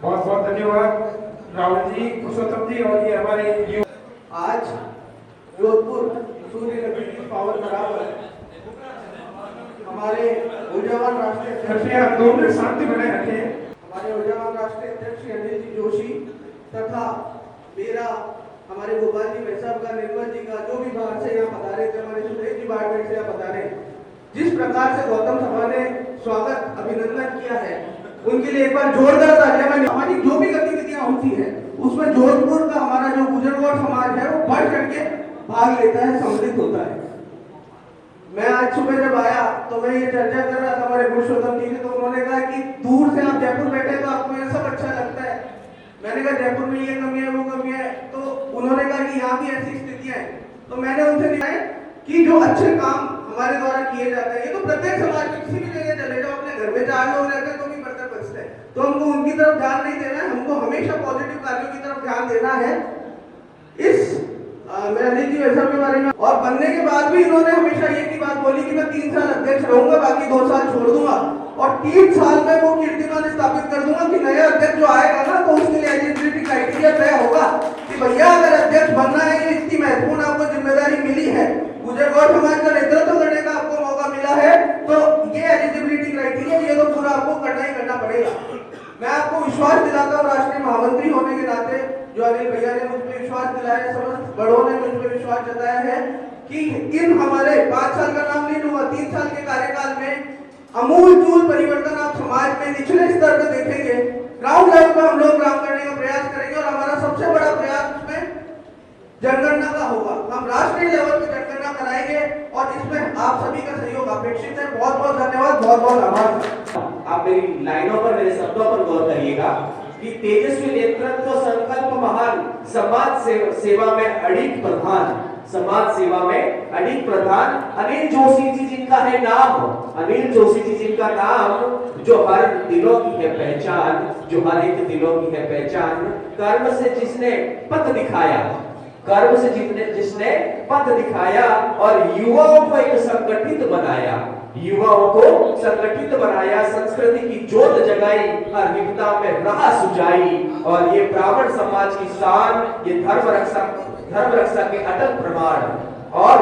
बहुत बहुत धन्यवाद राहुल जी, पुरुषोत्तम जी और ये हमारे आज जोधपुर सूर्य नगरी की पावन बराबर हमारे ऊर्जावान राष्ट्रीय कृपया 2 मिनट शांति बनाए रखें। हमारे ऊर्जावान राष्ट्रीय अध्यक्ष श्री अनिल जी जोशी तथा मेरा हमारे गोपाल जी भाई साहब का, निर्मल जी का, जो भी बाहर से यहाँ पधारे थे, हमारे सुरेश जी बाहर से यहाँ पधारे, जिस प्रकार से गौतम सभा ने स्वागत अभिनंदन किया है, उनके लिए एक बार जोरदार तालियां। हमारी जो भी गतिविधियां होती है उसमें जोधपुर का हमारा जो गुजरगौर समाज है वो बढ़ करके भाग लेता है, सम्मिलित होता है। मैं आज सुबह जब आया तो मैं ये चर्चा कर रहा था हमारे पुरुषोत्तम जी से, तो उन्होंने कहा कि दूर से आप जयपुर बैठे तो आपको ये सब अच्छा लगता है। मैंने कहा जयपुर में ये कमी है, वो कमी है, तो उन्होंने कहा कि यहाँ भी ऐसी स्थितियां हैं। तो मैंने उनसे बताया कि जो अच्छे काम हमारे द्वारा किए जाते हैं, ये तो प्रत्येक समाज में किसी भी जगह चले जाओ, अपने घर में 4 लोग रहते हैं तो भी बर्तन बचते हैं, तो हमको उनकी तरफ ध्यान नहीं देना है, हमको हमेशा पॉजिटिव कार्यों की तरफ ध्यान देना है। इस मेरा अनिल जी वैसा के बारे में, और बनने के बाद भी इन्होंने हमेशा ये की बात बोली कि मैं 3 साल अध्यक्ष रहूंगा, बाकी 2 साल छोड़ दूंगा, और 3 साल में वो कीर्तिमान स्थापित कर दूंगा कि नया अध्यक्ष जो आएगा ना तो उसके लिए एलिजिबिलिटी क्राइटेरिया तय होगा कि भैया अगर अध्यक्ष बनना है, ये इतनी महत्वपूर्ण आपको जिम्मेदारी मिली है, गुजरगौर समाज का नेतृत्व करने का आपको मौका मिला है, तो ये एलिजिबिलिटी क्राइटेरिया ये तो पूरा आपको करना ही करना पड़ेगा। मैं आपको विश्वास दिलाता हूँ राष्ट्रीय महामंत्री होने के नाते, जो अनिल भैया ने मुझ पर विश्वास दिलाया है, समस्त बड़ों ने मुझ पर विश्वास जताया है कि इन हमारे 5 साल का नाम नहीं लूंगा, 3 साल के कार्यकाल में अमूलचूल परिवर्तन आप समाज में निचले स्तर पर देखेंगे। ग्राउंड लेवल पर हम लोग काम करने का प्रयास करेंगे, और हमारा सबसे बड़ा प्रयास उसमें जनगणना का होगा। हम राष्ट्रीय लेवल पर जनगणना कराएंगे और इसमें आप सभी का सहयोग अपेक्षित है। बहुत बहुत धन्यवाद, बहुत बहुत आभार। आप मेरी लाइनों पर, मेरे शब्दों पर गौर करिएगा कि तेजस्वी नेतृत्व, संकल्प महान, समाज सेवा में अडिग प्रधान, समाज सेवा में अडिग प्रधान अनिल जोशी जी जिनका है नाम, अनिल जोशी जी जिनका नाम, जो हर दिलों की है पहचान, जो हर एक दिलों की है पहचान, कर्म से जिसने पथ दिखाया, कर्म से जिसने पथ दिखाया और युवाओं को एक संगठित बनाया, युवाओं को संगठित बनाया, संस्कृति की जोत जगाई, हर विपदा में राह सुझाई, और ये ब्राह्मण समाज की शान, ये धर्म रक्षा के अटल प्रमाण, और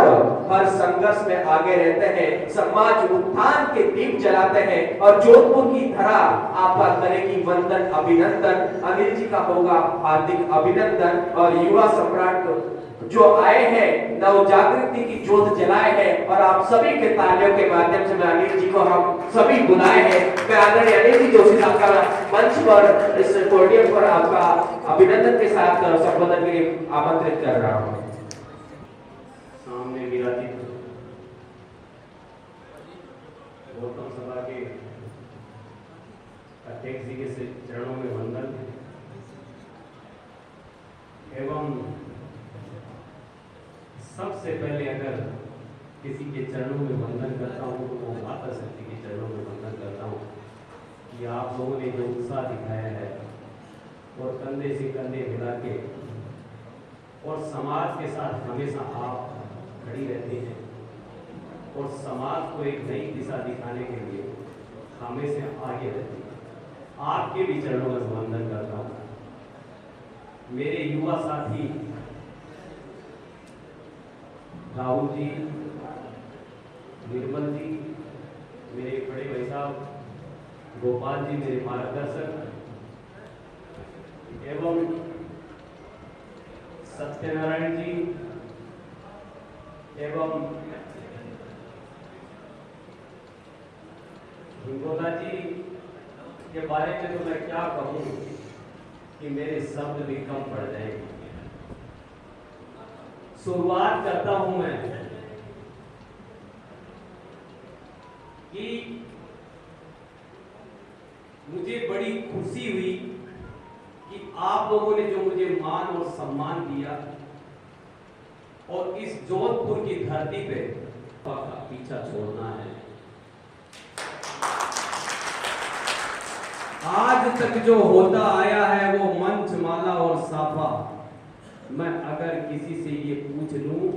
हर संघर्ष में आगे रहते हैं, समाज उत्थान के दीप जलाते हैं, और जोधपुर की धरा आपका करेगी वंदन अभिनंदन। अनिल जी का होगा हार्दिक अभिनंदन, और युवा सम्राट जो आए हैं, नव जागृति की जोत जलाए हैं, और आप सभी के तालियों के माध्यम से मैं अनिल जी को हम सभी बुलाए हैं। मैं आदरणीय अनिल जी जोशी साहब का मंच पर, इस पोडियम पर आपका अभिनंदन के साथ संबोधन के लिए आमंत्रित कर रहा हूँ। सामने विराजित गौतम सभा के अध्यक्ष जी के चरणों में वंदन एवं सबसे पहले अगर किसी के चरणों में वंदन करता हूँ तो वो माता शक्ति के चरणों में वंदन करता हूँ कि आप लोगों ने जो उत्साह दिखाया है और कंधे से कंधे मिला के और समाज के साथ हमेशा आप खड़ी रहती हैं और समाज को एक नई दिशा दिखाने के लिए हमेशा आगे रहती है। आपके भी चरणों में वंदन करता हूँ। मेरे युवा साथी राहुल जी, निर्मल जी, मेरे बड़े भाई साहब गोपाल जी, मेरे मार्गदर्शक, एवं सत्यनारायण जी, एवं हिंगोला जी के बारे में तो मैं क्या कहूँ कि मेरे शब्द भी कम पड़ जाएंगे। शुरुआत करता हूं मैं कि मुझे बड़ी खुशी हुई कि आप लोगों ने जो मुझे मान और सम्मान दिया और इस जोधपुर की धरती पे का पीछा छोड़ना है। आज तक जो होता आया है वो मंच, माला और साफा। मैं अगर किसी से ये पूछ लूं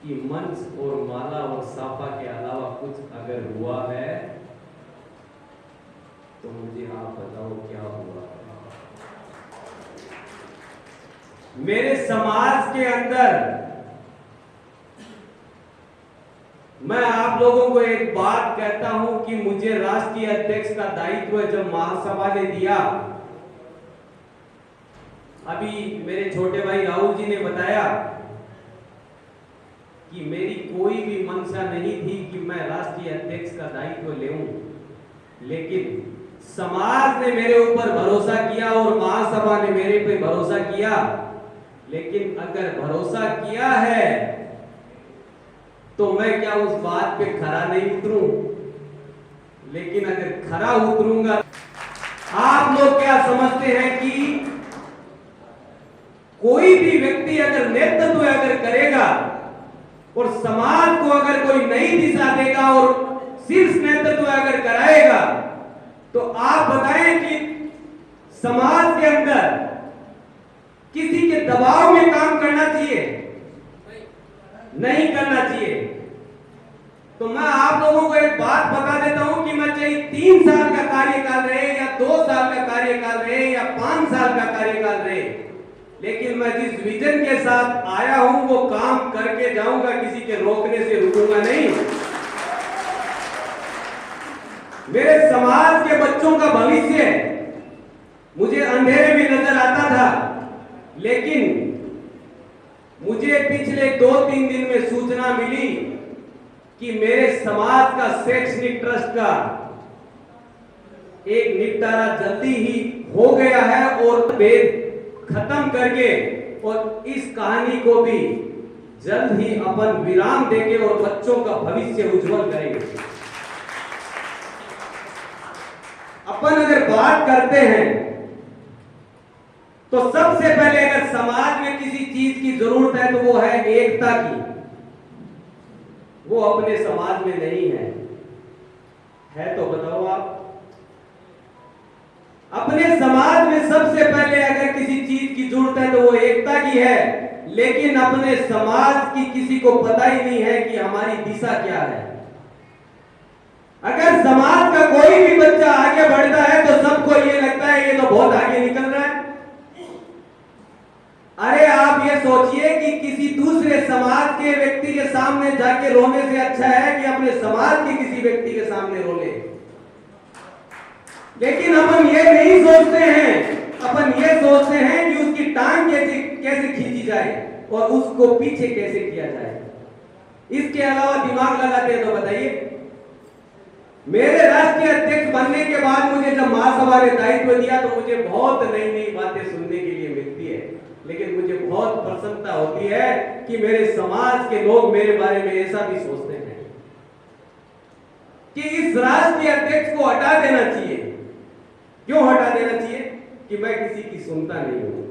कि मंच और माला और साफा के अलावा कुछ अगर हुआ है तो मुझे आप बताओ क्या हुआ है। मेरे समाज के अंदर मैं आप लोगों को एक बात कहता हूं कि मुझे राष्ट्रीय अध्यक्ष का दायित्व जब महासभा ने दिया, अभी मेरे छोटे भाई राहुल जी ने बताया कि मेरी कोई भी मंशा नहीं थी कि मैं राष्ट्रीय अध्यक्ष का दायित्व लेऊं, लेकिन समाज ने मेरे ऊपर भरोसा किया और महासभा ने मेरे पे भरोसा किया। लेकिन अगर भरोसा किया है तो मैं क्या उस बात पे खरा नहीं उतरूं? लेकिन अगर खरा उतरूंगा, आप लोग क्या समझते हैं कि कोई भी व्यक्ति अगर नेतृत्व अगर करेगा और समाज को अगर कोई नई दिशा देगा और शीर्ष नेतृत्व अगर कराएगा, तो आप बताएं कि समाज के अंदर किसी के दबाव में काम करना चाहिए? नहीं करना चाहिए। तो मैं आप लोगों को एक बात बता देता हूं कि मैं चाहे 3 साल का कार्यकाल रहे या 2 साल का कार्यकाल रहे या 5 साल का कार्यकाल रहे, लेकिन मैं जिस विजन के साथ आया हूं वो काम करके जाऊंगा, किसी के रोकने से रुकूंगा नहीं। मेरे समाज के बच्चों का भविष्य मुझे अंधेरे में नजर आता था, लेकिन मुझे पिछले 2-3 दिन में सूचना मिली कि मेरे समाज का शैक्षणिक ट्रस्ट का एक निपटारा जल्दी ही हो गया है और भेद खत्म करके और इस कहानी को भी जल्द ही अपन विराम देंगे और बच्चों का भविष्य उज्जवल करेंगे। अपन अगर बात करते हैं तो सबसे पहले अगर समाज में किसी चीज की जरूरत है तो वो है एकता की। वो अपने समाज में नहीं है तो बताओ आप। अपने समाज में सबसे पहले अगर किसी चीज की जरूरत है तो वो एकता की है, लेकिन अपने समाज की किसी को पता ही नहीं है कि हमारी दिशा क्या है। अगर समाज का कोई भी बच्चा आगे बढ़ता है तो सबको ये लगता है ये तो बहुत आगे निकल रहा है। अरे आप ये सोचिए कि किसी दूसरे समाज के व्यक्ति के सामने जाके रोने से अच्छा है कि अपने समाज के किसी व्यक्ति के सामने रो ले। लेकिन अपन ये नहीं सोचते हैं, अपन ये सोचते हैं कि उसकी टांग कैसे खींची जाए और उसको पीछे कैसे किया जाए। इसके अलावा दिमाग लगाते हैं तो बताइए। मेरे राष्ट्रीय अध्यक्ष बनने के बाद मुझे जब महासभा ने दायित्व दिया तो मुझे बहुत नई नई बातें सुनने के लिए मिलती है, लेकिन मुझे बहुत प्रसन्नता होती है कि मेरे समाज के लोग मेरे बारे में ऐसा भी सोचते हैं कि इस राष्ट्रीय अध्यक्ष को हटा देना चाहिए। क्यों हटा देना चाहिए? कि मैं किसी की सुनता नहीं हूं।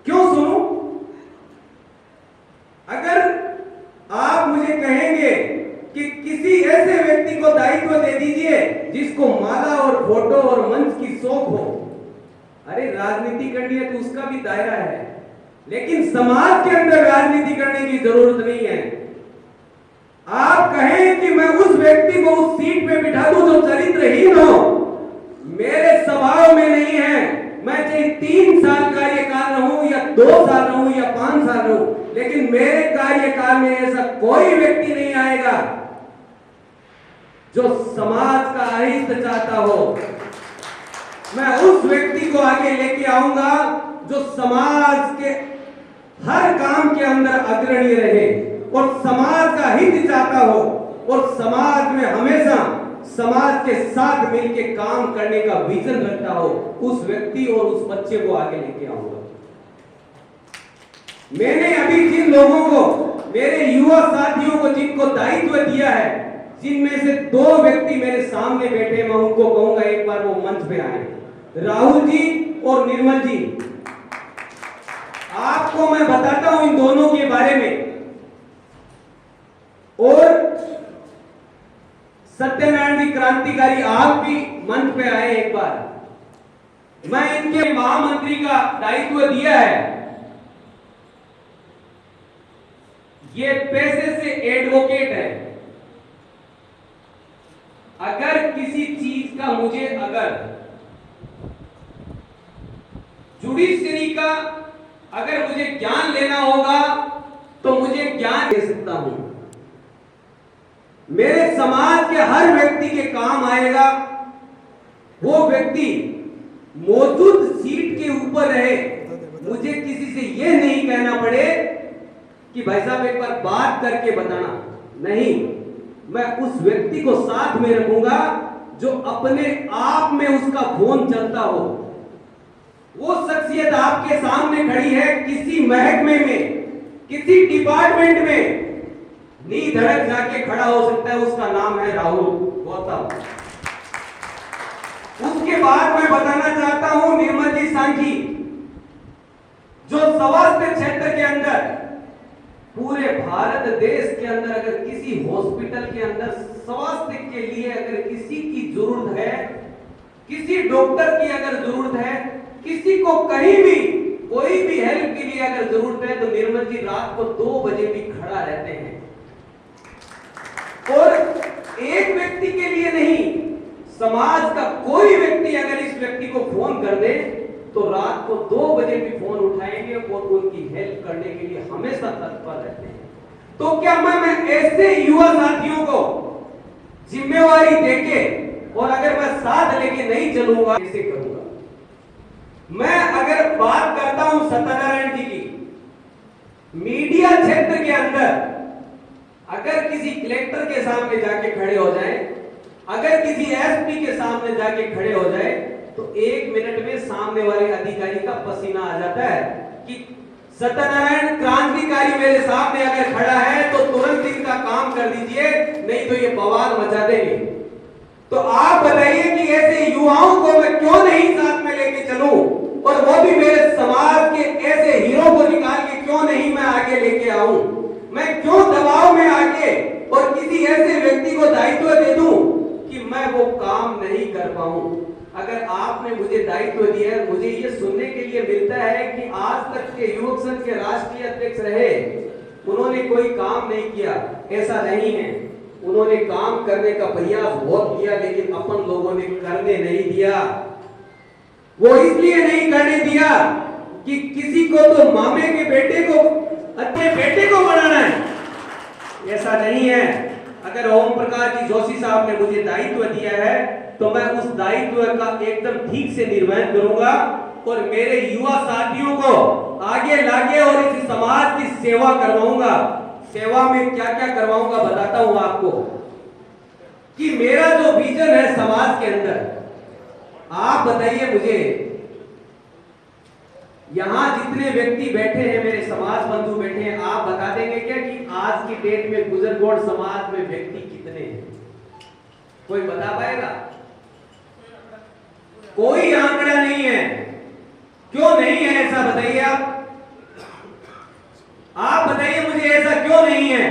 क्यों सुनूं? अगर आप मुझे कहेंगे कि किसी ऐसे व्यक्ति को दायित्व दे दीजिए जिसको माला और फोटो और मंच की शौक हो, अरे राजनीति करनी है तो उसका भी दायरा है, लेकिन समाज के अंदर राजनीति करने की जरूरत नहीं है। आप कहें कि मैं उस व्यक्ति को उस सीट पे बिठा दूं जो चरित्रहीन हो, मेरे स्वभाव में नहीं है। मैं चाहे 3 साल कार्यकाल रहूं या 2 साल रहूं या 5 साल रहूं, लेकिन मेरे कार्यकाल में ऐसा कोई व्यक्ति नहीं आएगा जो समाज का अहित चाहता हो। मैं उस व्यक्ति को आगे लेके आऊंगा जो समाज के हर काम के अंदर अग्रणी रहे और समाज का हित चाहता हो और समाज में हमेशा समाज के साथ मिलकर काम करने का विजन रखता हो। उस व्यक्ति और उस बच्चे को आगे लेके आऊंगा। मैंने अभी जिन लोगों को, मेरे युवा साथियों को जिनको दायित्व दिया है, जिनमें से 2 व्यक्ति मेरे सामने बैठे, मैं उनको कहूंगा एक बार वो मंच पे आए, राहुल जी और निर्मल जी। आपको मैं बताता हूं इन दोनों के बारे में। और सत्यनारायण जी क्रांतिकारी, आप भी मंच पे आए एक बार। मैं इनके महामंत्री का दायित्व दिया है। ये पैसे से एडवोकेट है। अगर किसी चीज का मुझे, अगर जुडिशरी का अगर मुझे ज्ञान लेना होगा तो मुझे ज्ञान दे सकता हूं। मेरे समाज के हर व्यक्ति के काम आएगा वो व्यक्ति मौजूद सीट के ऊपर रहे। मुझे किसी से यह नहीं कहना पड़े कि भाई साहब एक बार बात करके बताना, नहीं, मैं उस व्यक्ति को साथ में रखूंगा जो अपने आप में उसका फोन चलता हो। वो शख्सियत आपके सामने खड़ी है, किसी महकमे में, किसी डिपार्टमेंट में नी धड़क जाके खड़ा हो सकता है, उसका नाम है राहुल गौतम। उसके बाद मैं बताना चाहता हूं निर्मल जी सांघी, जो स्वास्थ्य क्षेत्र के अंदर पूरे भारत देश के अंदर अगर किसी हॉस्पिटल के अंदर स्वास्थ्य के लिए अगर किसी की जरूरत है, किसी डॉक्टर की अगर जरूरत है, किसी को कहीं भी कोई भी हेल्प के लिए अगर जरूरत है तो निर्मल जी रात को 2 बजे भी खड़ा रहते हैं। और एक व्यक्ति के लिए नहीं, समाज का कोई व्यक्ति अगर इस व्यक्ति को फोन कर दे तो रात को 2 बजे भी फोन उठाएंगे और उनकी हेल्प करने के लिए हमेशा तत्पर रहते हैं। तो क्या मैं ऐसे युवा साथियों को जिम्मेवारी देके और अगर मैं साथ लेके नहीं चलूंगा, कैसे करूंगा? मैं अगर बात करता हूं सत्यनारायण जी की, मीडिया क्षेत्र के अंदर अगर किसी कलेक्टर के सामने जाके खड़े हो जाए, अगर किसी एसपी के सामने जाके खड़े हो जाए तो 1 मिनट में सामने वाले अधिकारी का पसीना आ जाता है कि सत्यनारायण क्रांतिकारी मेरे सामने अगर खड़ा है तो तुरंत इनका काम कर दीजिए, नहीं तो ये बवाल मचा देंगे। तो आप बताइए कि ऐसे युवाओं को मैं क्यों नहीं साथ में लेके चलूं, और वो भी मेरे समाज के ऐसे हीरो को निकाल के क्यों नहीं मैं आगे लेके आऊं? मैं क्यों दबाव में आके और किसी ऐसे व्यक्ति को दायित्व दे दूं कि मैं वो काम नहीं कर पाऊं? अगर आपने मुझे दायित्व दिया है, मुझे ये सुनने के लिए मिलता है कि आज तक के युवक संघ के राष्ट्रीय अध्यक्ष रहे, उन्होंने कोई काम नहीं किया। ऐसा नहीं है, उन्होंने काम करने का प्रयास बहुत किया, लेकिन अपन लोगों ने करने नहीं दिया। वो इसलिए नहीं करने दिया कि किसी को तो मामे के बेटे को अपने बेटे को बनाना है, ऐसा नहीं है। अगर ओम प्रकाश जी जोशी साहब ने मुझे दायित्व दिया है तो मैं उस दायित्व का एकदम ठीक से निर्वहन करूंगा और मेरे युवा साथियों को आगे लागे और इस समाज की सेवा करवाऊंगा। सेवा में क्या क्या करवाऊंगा बताता हूं आपको कि मेरा जो विजन है समाज के अंदर, आप बताइए मुझे, यहां जितने व्यक्ति बैठे हैं, मेरे समाज बंधु बैठे हैं, आप बता देंगे क्या कि आज की डेट में गुजरगोड़ समाज में व्यक्ति कितने हैं? कोई बता पाएगा? कोई आंकड़ा नहीं है। क्यों नहीं है ऐसा बताइए आप बताइए मुझे, ऐसा क्यों नहीं है?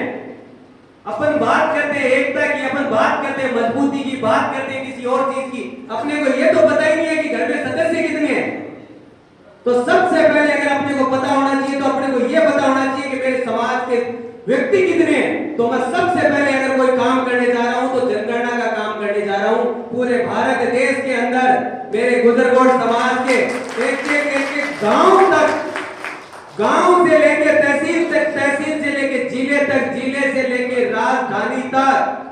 अपन बात करते हैं एकता की, अपन बात करते हैं मजबूती की, बात करते हैं किसी और चीज की, अपने को ये तो पता ही नहीं है कि घर में सदस्य कितने हैं। तो सबसे पहले अगर अपने को पता होना चाहिए तो अपने को ये पता होना चाहिए कि मेरे समाज के व्यक्ति कितने हैं। तो मैं सबसे पहले अगर कोई काम करने जा रहा हूं तो जनगणना का काम करने जा रहा हूं। पूरे भारत देश के अंदर मेरे गुजरगोड़ समाज के एक गांव तक, गांव से लेके तहसील तक, तहसील से लेके जिले तक, जिले से लेके राजधानी तक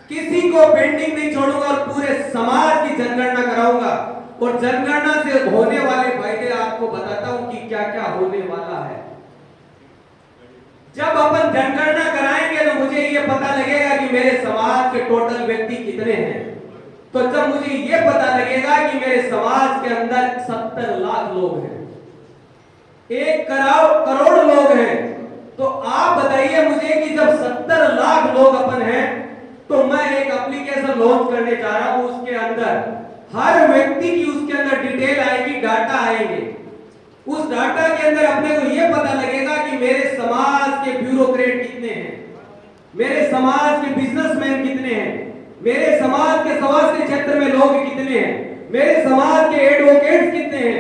किसी को पेंडिंग नहीं छोड़ूंगा और पूरे समाज की जनगणना कराऊंगा। और जनगणना से होने वाले फायदे आपको बताता हूं कि क्या क्या होने वाला है। जब अपन जनगणना कराएंगे तो मुझे ये पता लगेगा कि मेरे समाज के टोटल व्यक्ति कितने हैं। तो जब मुझे ये पता लगेगा कि मेरे समाज के अंदर 70 लाख लोग हैं, 1 करोड़ लोग हैं, तो आप बताइए मुझे कि जब 70 लाख लोग अपन हैं तो मैं एक एप्लीकेशन लॉन्च करने जा रहा हूं, उसके अंदर हर व्यक्ति की उसके अंदर डिटेल आएगी, डाटा आएंगे। उस डाटा के अंदर अपने को यह पता लगेगा कि मेरे समाज के ब्यूरोक्रेट कितने हैं, मेरे समाज के बिजनेसमैन कितने हैं, मेरे समाज के स्वास्थ्य क्षेत्र में लोग कितने हैं, मेरे समाज के एडवोकेट्स कितने हैं,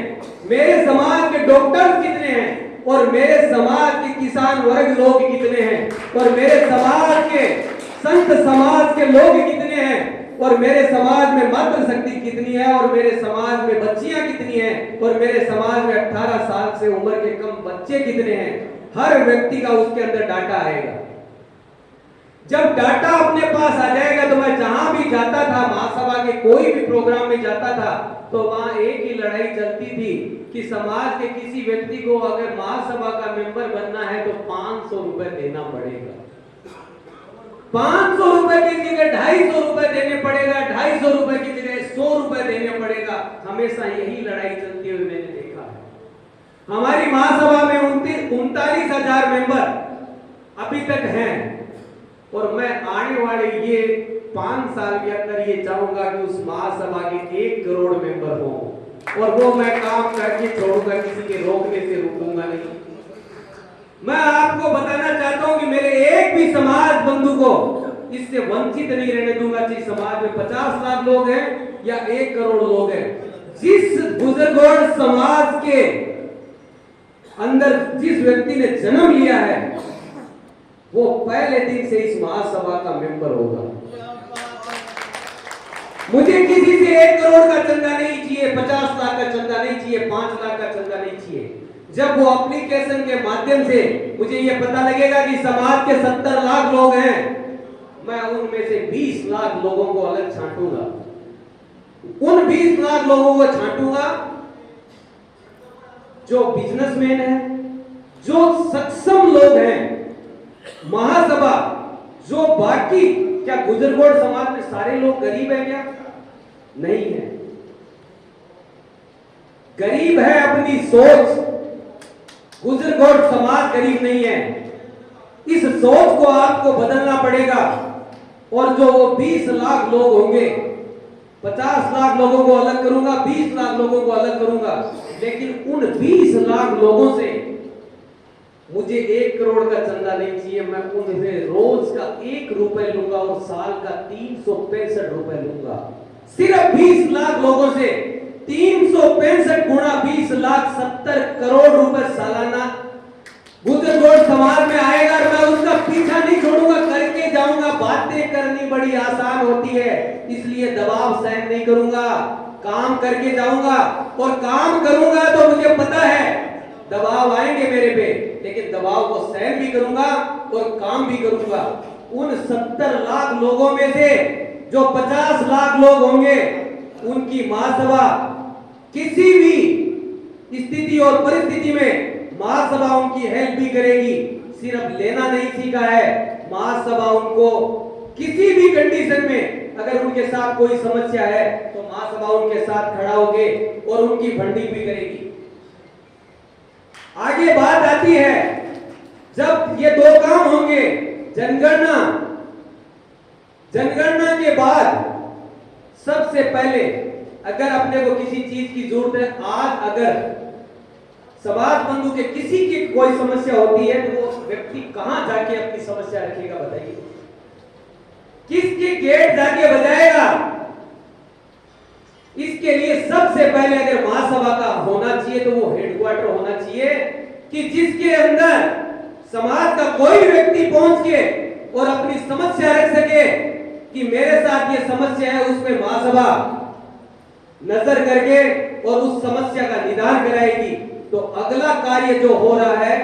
मेरे समाज के डॉक्टर्स कितने हैं, और मेरे समाज के किसान वर्ग लोग कितने हैं, और मेरे समाज के संत समाज के लोग कितने हैं, और मेरे समाज में मातृशक्ति कितनी है, और मेरे समाज में बच्चियां कितनी हैं, और मेरे समाज में 18 साल से उम्र के कम बच्चे कितने हैं। हर व्यक्ति का उसके अंदर डाटा आएगा। जब डाटा अपने पास आ जाएगा तो मैं जहां भी जाता था, महासभा के कोई भी प्रोग्राम में जाता था, तो वहां एक ही लड़ाई चलती थी कि समाज के किसी व्यक्ति को अगर महासभा का मेंबर बनना है तो 500 रुपए देना पड़ेगा। 500 रुपए की जगह 250 रुपए देने पड़ेगा, 250 रुपए की जगह 100 रुपए देने पड़ेगा। हमेशा यही लड़ाई चलती हुई मैंने देखा है। हमारी महासभा में 39,000 मेंबर अभी तक हैं, और मैं आने वाले ये 5 साल के अंदर ये चाहूंगा कि उस महासभा के 1 करोड़ मेंबर हो, और वो मैं काम करके छोड़ूंगा, किसी के रोकने से रुकूंगा नहीं। मैं आपको बताना चाहता हूं कि मेरे एक भी समाज बंधु को इससे वंचित नहीं रहने दूंगा। चाहे समाज में 50 लाख लोग हैं या 1 करोड़ लोग हैं, जिस गुजरगौड़ समाज के अंदर जिस व्यक्ति ने जन्म लिया है वो पहले दिन से इस महासभा का मेंबर होगा। मुझे किसी से 1 करोड़ का चंदा नहीं चाहिए, 50 लाख का चंदा नहीं चाहिए, 5 लाख का चंदा नहीं चाहिए। जब वो एप्लीकेशन के माध्यम से मुझे ये पता लगेगा कि समाज के 70 लाख लोग हैं, मैं उनमें से 20 लाख लोगों को अलग छांटूंगा। उन 20 लाख लोगों को छांटूंगा जो बिजनेसमैन है, जो सक्षम लोग हैं। महासभा जो बाकी, क्या गुजरगौड़ समाज में सारे लोग गरीब हैं क्या? नहीं है। गरीब है अपनी सोच, गुजरगौड़ समाज गरीब नहीं है। इस सोच को आपको बदलना पड़ेगा, और जो वो 20 लाख लोग होंगे, 50 लाख लोगों को अलग करूंगा, 20 लाख लोगों को अलग करूंगा, लेकिन उन 20 लाख लोगों से मुझे 1 करोड़ का चंदा नहीं चाहिए। मैं उनसे रोज का 1 रुपए लूंगा और साल का 365 रुपए लूंगा। सिर्फ 20 लाख लोगों से 365 गुणा 20 लाख 70 करोड़ रुपए सालाना गुजरगौड़ समाज में आएगा, और मैं उसका पीछा नहीं छोड़ूंगा, करके जाऊंगा। बातें करनी बड़ी आसान होती है, इसलिए दबाव सहन नहीं करूंगा, काम करके जाऊंगा। और काम करूंगा तो मुझे पता है दबाव आएंगे मेरे पे, लेकिन दबाव को सहन भी करूंगा और काम भी करूंगा। उन 70 लाख लोगों में से जो 50 लाख लोग होंगे, उनकी महासभा किसी भी स्थिति और परिस्थिति में महासभा उनकी हेल्प भी करेगी। सिर्फ लेना नहीं सीखा है, महासभा उनको किसी भी कंडीशन में अगर उनके साथ कोई समस्या है तो महासभा उनके साथ खड़ा होके और उनकी फंडिंग भी करेगी। आगे बात आती है, जब ये 2 काम होंगे, जनगणना के बाद सबसे पहले अगर अपने को किसी चीज की जरूरत है, आज अगर समाज बंधु के किसी की कोई समस्या होती है तो वो व्यक्ति कहां जाके अपनी समस्या रखेगा? बताइए, किसके गेट जाके बजाएगा? इसके लिए सबसे पहले अगर महासभा का होना चाहिए तो वो हेडक्वार्टर होना चाहिए, कि जिसके अंदर समाज का कोई व्यक्ति पहुंच के और अपनी समस्या रख सके कि मेरे साथ ये समस्या है, उसमें महासभा नजर करके और उस समस्या का निदान कराएगी। तो अगला कार्य जो हो रहा है,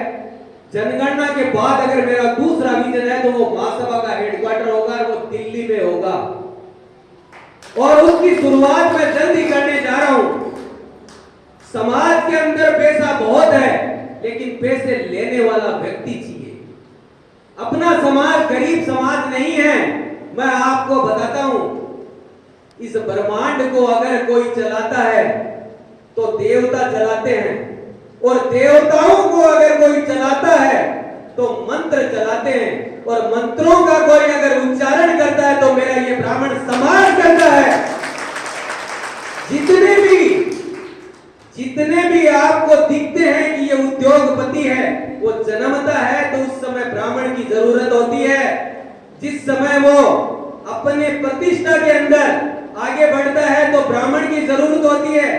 जनगणना के बाद अगर मेरा दूसरा विजन है तो वो महासभा का हेडक्वार्टर होगा, वो दिल्ली में होगा, और उसकी शुरुआत मैं जल्द ही करने जा रहा हूं। समाज के अंदर पैसा बहुत है, लेकिन पैसे लेने वाला व्यक्ति चाहिए। अपना समाज गरीब समाज नहीं है। मैं आपको बताता हूं, इस ब्रह्मांड को अगर कोई चलाता है तो देवता चलाते हैं, और देवताओं को अगर कोई चलाता है तो मंत्र चलाते हैं, और मंत्रों का कोई अगर उच्चारण करता है तो मेरा ये प्रतिष्ठा के अंदर आगे बढ़ता है तो ब्राह्मण की जरूरत होती है,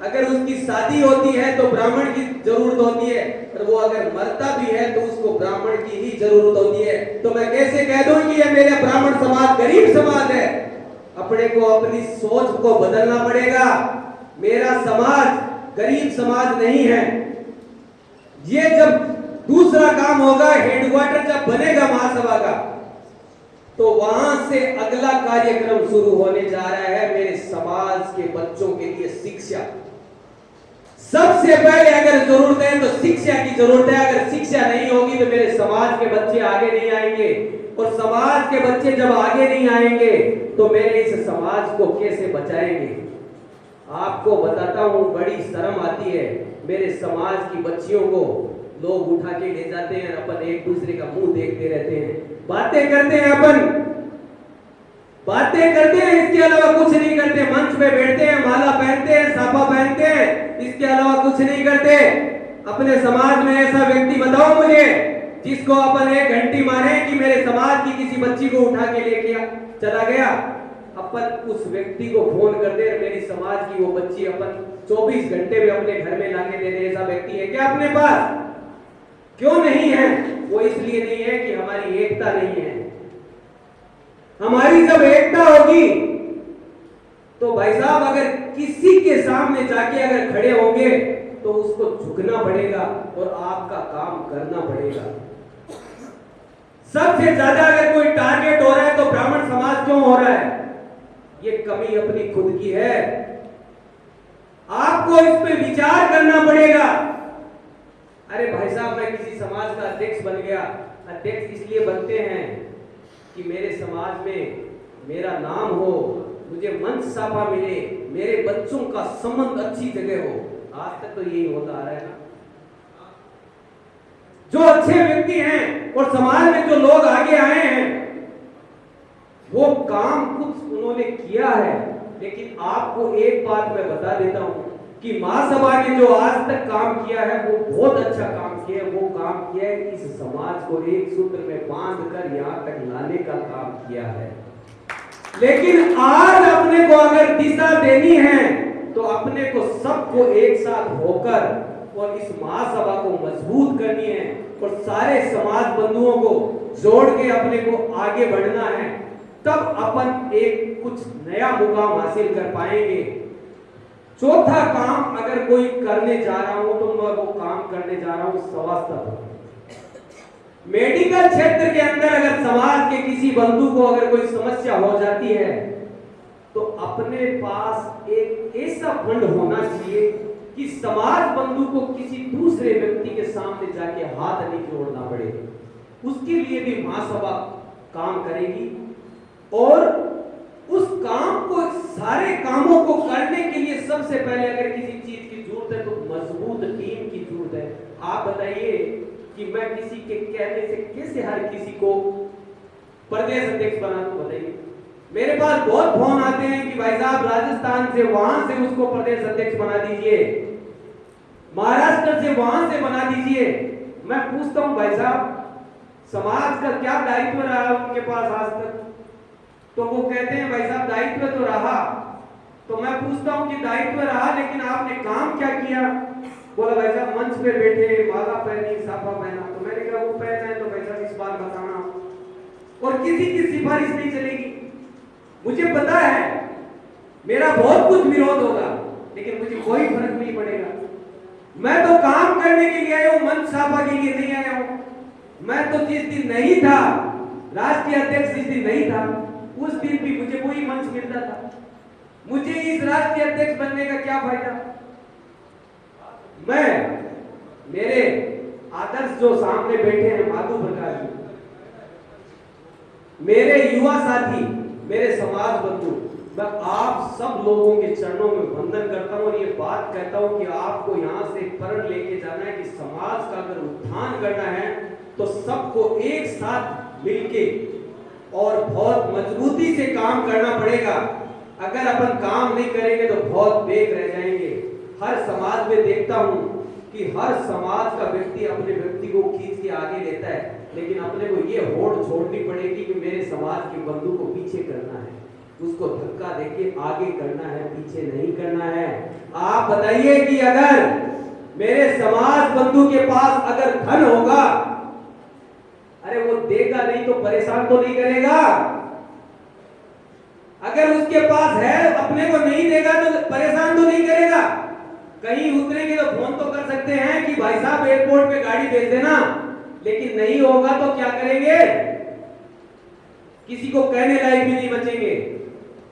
अगर उसकी शादी होती है तो ब्राह्मण की जरूरत होती है, और वो अगर मरता भी है तो उसको ब्राह्मण की ही जरूरत होती है। तो मैं कैसे कह दूं कि ये मेरा ब्राह्मण समाज गरीब समाज है? अपने को अपनी सोच को बदलना पड़ेगा। मेरा समाज गरीब समाज नहीं है। ये जब दूसरा काम होगा, हेडक्वार्टर जब बनेगा महासभा का, तो वहां से अगला कार्यक्रम शुरू होने जा रहा है मेरे समाज के बच्चों के लिए शिक्षा। सबसे पहले अगर जरूरत है तो शिक्षा की जरूरत है। अगर शिक्षा नहीं होगी तो मेरे समाज के बच्चे आगे नहीं आएंगे, और समाज के बच्चे जब आगे नहीं आएंगे तो मेरे इस समाज को कैसे बचाएंगे? आपको बताता हूं, बड़ी शर्म आती है। मेरे समाज की बच्चियों को लोग उठा के ले जाते हैं, अपन एक दूसरे का मुंह देखते रहते हैं, बातें करते हैं, अपन बातें करते हैं, इसके अलावा कुछ नहीं करते। मंच पे बैठते हैं, माला पहनते हैं, साफा पहनते हैं, इसके अलावा कुछ नहीं करते। अपने समाज में ऐसा व्यक्ति बताओ मुझे जिसको अपन एक घंटी मारे कि मेरे समाज की किसी बच्ची को उठा के ले गया, चला गया। अपन उस व्यक्ति को फोन करते हैं, मेरी समाज की वो बच्ची अपन 24 घंटे में अपने घर में लाके दे दे। ऐसा व्यक्ति है क्या अपने पास? क्यों नहीं है? वो इसलिए नहीं है कि हमारी एकता नहीं है। हमारी जब एकता होगी तो भाई साहब, अगर किसी के सामने जाके अगर खड़े होंगे तो उसको झुकना पड़ेगा और आपका काम करना पड़ेगा। सबसे ज्यादा अगर कोई टारगेट हो रहा है तो ब्राह्मण समाज क्यों हो रहा है? ये कमी अपनी खुद की है। आपको इस पे विचार करना पड़ेगा। अरे भाई साहब, मैं किसी समाज का अध्यक्ष बन गया। अध्यक्ष इसलिए बनते हैं कि मेरे समाज में मेरा नाम हो, मुझे मंच साफा मिले, मेरे बच्चों का संबंध अच्छी जगह हो। आज तक तो यही होता आ रहा है ना। जो अच्छे व्यक्ति हैं और समाज में जो लोग आगे आए हैं, वो काम कुछ उन्होंने किया है। लेकिन आपको एक बात मैं बता देता हूं कि महासभा ने जो आज तक काम किया है वो बहुत अच्छा काम किया है। वो काम किया है कि इस समाज को एक सूत्र में बांधकर यहां तक लाने का काम किया है। लेकिन आज अपने को अगर दिशा देनी है तो अपने को सबको एक साथ होकर और इस महासभा को मजबूत करनी है और सारे समाज बंधुओं को जोड़ के अपने को आगे बढ़ना है। तब अपन एक कुछ नया मुकाम हासिल कर पाएंगे। चौथा काम अगर कोई करने जा रहा हूं तो मैं वो काम करने जा रहा हूं स्वास्थ्य। मेडिकल क्षेत्र के अंदर अगर समाज के किसी बंधु को अगर कोई समस्या हो जाती है तो अपने पास एक ऐसा फंड होना चाहिए कि समाज बंधु को किसी दूसरे व्यक्ति के सामने जाके हाथ नहीं जोड़ना पड़े। उसके लिए भी महासभा काम करेगी और उस काम को, सारे कामों को करने के लिए सबसे पहले अगर किसी चीज की जरूरत है तो मजबूत टीम की जरूरत है। आप बताइए कि मैं किसी के कहने से कैसे हर किसी को प्रदेश अध्यक्ष बना दूं? बताइए। मेरे पास बहुत फोन आते हैं कि भाई साहब राजस्थान से वहां से उसको प्रदेश अध्यक्ष बना दीजिए, महाराष्ट्र से वहां से बना दीजिए। मैं पूछता हूं भाई साहब समाज का क्या दायित्व रहा उनके पास आज तक? तो वो कहते हैं भाई साहब दायित्व तो रहा। तो मैं पूछता हूं कि दायित्व रहा लेकिन आपने काम क्या किया? बोला भाई साहब मंच पे बैठे, माला पहनी, साफा पहना। तो मैंने कहा वो पहना है तो भाई साहब इस बार बताना, और किसी की सिफारिश नहीं चलेगी। मुझे पता है मेरा बहुत कुछ विरोध होगा लेकिन मुझे कोई फर्क नहीं पड़ेगा। मैं तो काम करने के लिए आया हूं, मंच साफा के लिए नहीं आया हूं। मैं तो जिस दिन नहीं था राष्ट्रीय अध्यक्ष, जिस दिन नहीं था उस दिन भी मुझे वही मंच मिलता था। मुझे इस राष्ट्रीय अध्यक्ष बनने का क्या फायदा? मैं, मेरे आदर्श जो सामने बैठे हैं माधु प्रकाश जी, मेरे युवा साथी, मेरे समाज बंधु, मैं आप सब लोगों के चरणों में वंदन करता हूं और ये बात कहता हूं कि आपको यहां से प्रण लेके जाना है कि समाज का अगर उत्थान करना है तो सबको एक साथ मिलके और बहुत मजबूती से काम करना पड़ेगा। अगर अपन काम नहीं करेंगे तो बहुत बेग रह जाएंगे। हर समाज में देखता हूं कि हर समाज का व्यक्ति अपने व्यक्ति को खींच के आगे लेता है, लेकिन अपने को ये होड़ छोड़नी पड़ेगी कि मेरे समाज के बंधु को पीछे करना है, उसको धक्का देके आगे करना है, पीछे नहीं करना है। आप बताइए कि अगर मेरे समाज बंधु के पास अगर धन होगा, अरे वो देगा नहीं तो परेशान तो नहीं करेगा। अगर उसके पास है अपने को नहीं देगा तो परेशान तो नहीं करेगा। कहीं उतरेंगे तो फोन तो कर सकते हैं कि भाई साहब एयरपोर्ट पे गाड़ी भेज देना, लेकिन नहीं होगा तो क्या करेंगे? किसी को कहने लायक भी नहीं बचेंगे।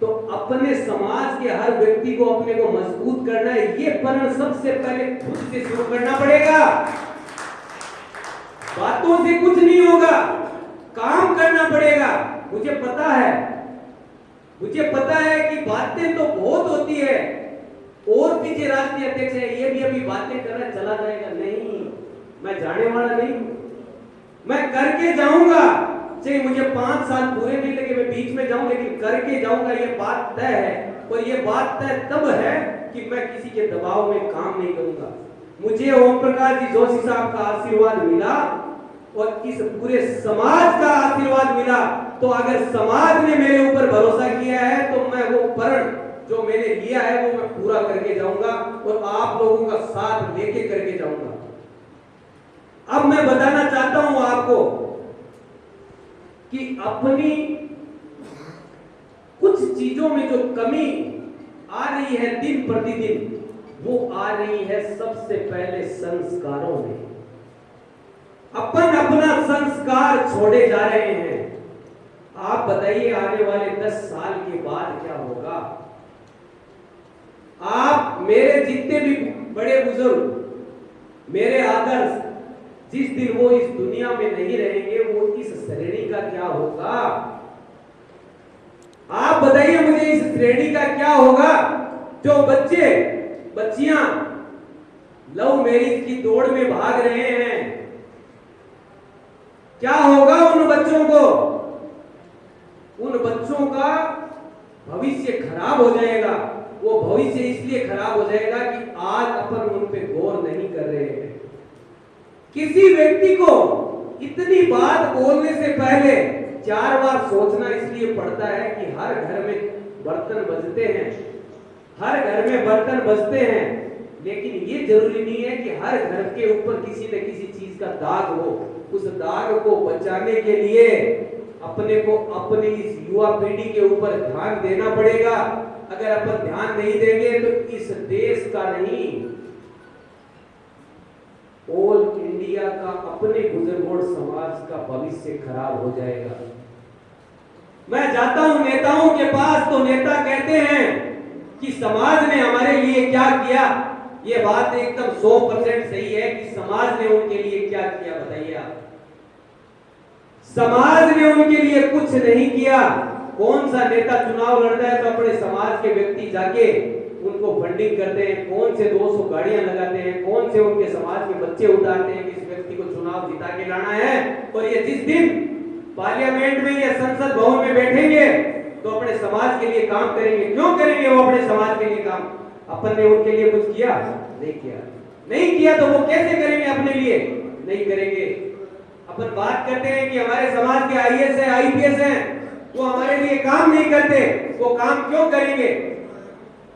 तो अपने समाज के हर व्यक्ति को अपने को मजबूत करना है, ये प्रण सबसे पहले खुद से शुरू करना पड़ेगा। बातों से कुछ नहीं होगा, काम करना पड़ेगा। मुझे पता है कि बातें तो बहुत होती है, और पीछे राष्ट्रीय अध्यक्ष है, ये भी अभी बातें करना चला जाएगा। नहीं, मैं जाने वाला नहीं, मैं करके जाऊंगा। चाहे मुझे 5 साल पूरे नहीं लगे, मैं बीच में जाऊं, लेकिन करके जाऊंगा। ये बात तय है, और ये बात तय तब है कि मैं किसी के दबाव में काम नहीं करूंगा। मुझे ओम प्रकाश जी जोशी साहब का आशीर्वाद मिला और इस पूरे समाज का आशीर्वाद मिला। तो अगर समाज ने मेरे ऊपर भरोसा किया है तो मैं वो प्रण जो मैंने लिया है वो मैं पूरा करके जाऊंगा, और आप लोगों का साथ लेके करके जाऊंगा। अब मैं बताना चाहता हूं आपको कि अपनी कुछ चीजों में जो कमी आ रही है दिन प्रतिदिन, वो आ रही है सबसे पहले संस्कारों में। अपन अपना संस्कार छोड़े जा रहे हैं। आप बताइए आने वाले 10 साल के बाद क्या होगा? आप मेरे जितने भी बड़े बुजुर्ग, मेरे आदर्श, जिस दिन वो इस दुनिया में नहीं रहेंगे, वो इस श्रेणी का क्या होगा? आप बताइए मुझे, इस श्रेणी का क्या होगा? जो बच्चे बच्चियां लव मैरिज की दौड़ में भाग रहे हैं, क्या होगा उन बच्चों को? उन बच्चों का भविष्य खराब हो जाएगा। वो भविष्य इसलिए खराब हो जाएगा कि आज अपन उन पे गौर नहीं कर रहे हैं। किसी व्यक्ति को इतनी बात बोलने से पहले 4 बार सोचना इसलिए पड़ता है कि हर घर में बर्तन बजते हैं, हर घर में बर्तन बजते हैं, लेकिन ये जरूरी नहीं है कि हर घर के ऊपर किसी न किसी चीज का दाग हो। उस दाग को बचाने के लिए अपने को अपने इस युवा पीढ़ी के ऊपर ध्यान देना पड़ेगा। अगर अपन ध्यान नहीं देंगे तो इस देश का नहीं, ऑल इंडिया का, अपने गुजरगोड़ समाज का भविष्य खराब हो जाएगा। मैं जाता हूं नेताओं के पास तो नेता कहते हैं कि समाज ने हमारे लिए क्या किया। ये बात एकदम 100% सही है कि समाज ने उनके लिए क्या किया। बताइए आप, समाज ने उनके लिए कुछ नहीं किया। कौन सा नेता चुनाव लड़ता है तो अपने समाज के व्यक्ति जाके उनको फंडिंग करते हैं, कौन से 200 गाड़ियां लगाते हैं, कौन से उनके समाज के बच्चे उतारते हैं कि इस व्यक्ति को चुनाव जिता के लाना है। और ये जिस दिन पार्लियामेंट में या संसद भवन में बैठेंगे तो अपने समाज के लिए काम करेंगे। क्यों करेंगे वो अपने समाज के लिए काम? अपन ने उनके लिए कुछ किया? नहीं किया तो वो कैसे करेंगे अपने लिए? नहीं करेंगे। अपन बात करते हैं कि हमारे समाज के आईएएस है, आईपीएस हैं, वो हमारे लिए काम नहीं करते। वो काम क्यों करेंगे?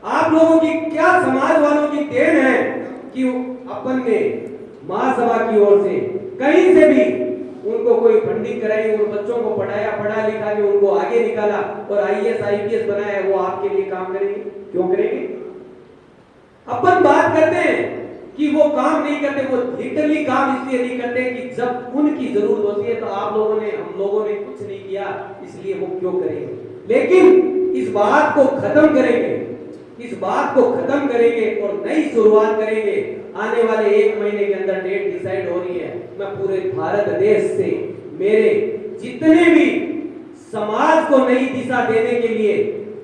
आप लोगों की क्या, समाज वालों की देन है कि अपन ने महासभा की ओर से कहीं से भी उनको कोई फंडिंग कराई, उन बच्चों को पढ़ाया, पढ़ा लिखा के उनको आगे निकाला और आईएएस आईपीएस बनाया। वो आपके लिए काम करेंगे? क्यों करेंगे? अपन बात करते हैं कि वो काम नहीं करते, वो लिटरली काम इसलिए नहीं करते कि जब उनकी जरूरत होती है तो आप लोगों ने, हम लोगों ने कुछ नहीं किया, इसलिए वो क्यों करेंगे। लेकिन इस बात को खत्म करेंगे, इस बात को खत्म करेंगे और नई शुरुआत करेंगे। आने वाले 1 महीने के अंदर डेट डिसाइड हो रही है। मैं पूरे भारत देश से मेरे जितने भी समाज को नई दिशा देने के लिए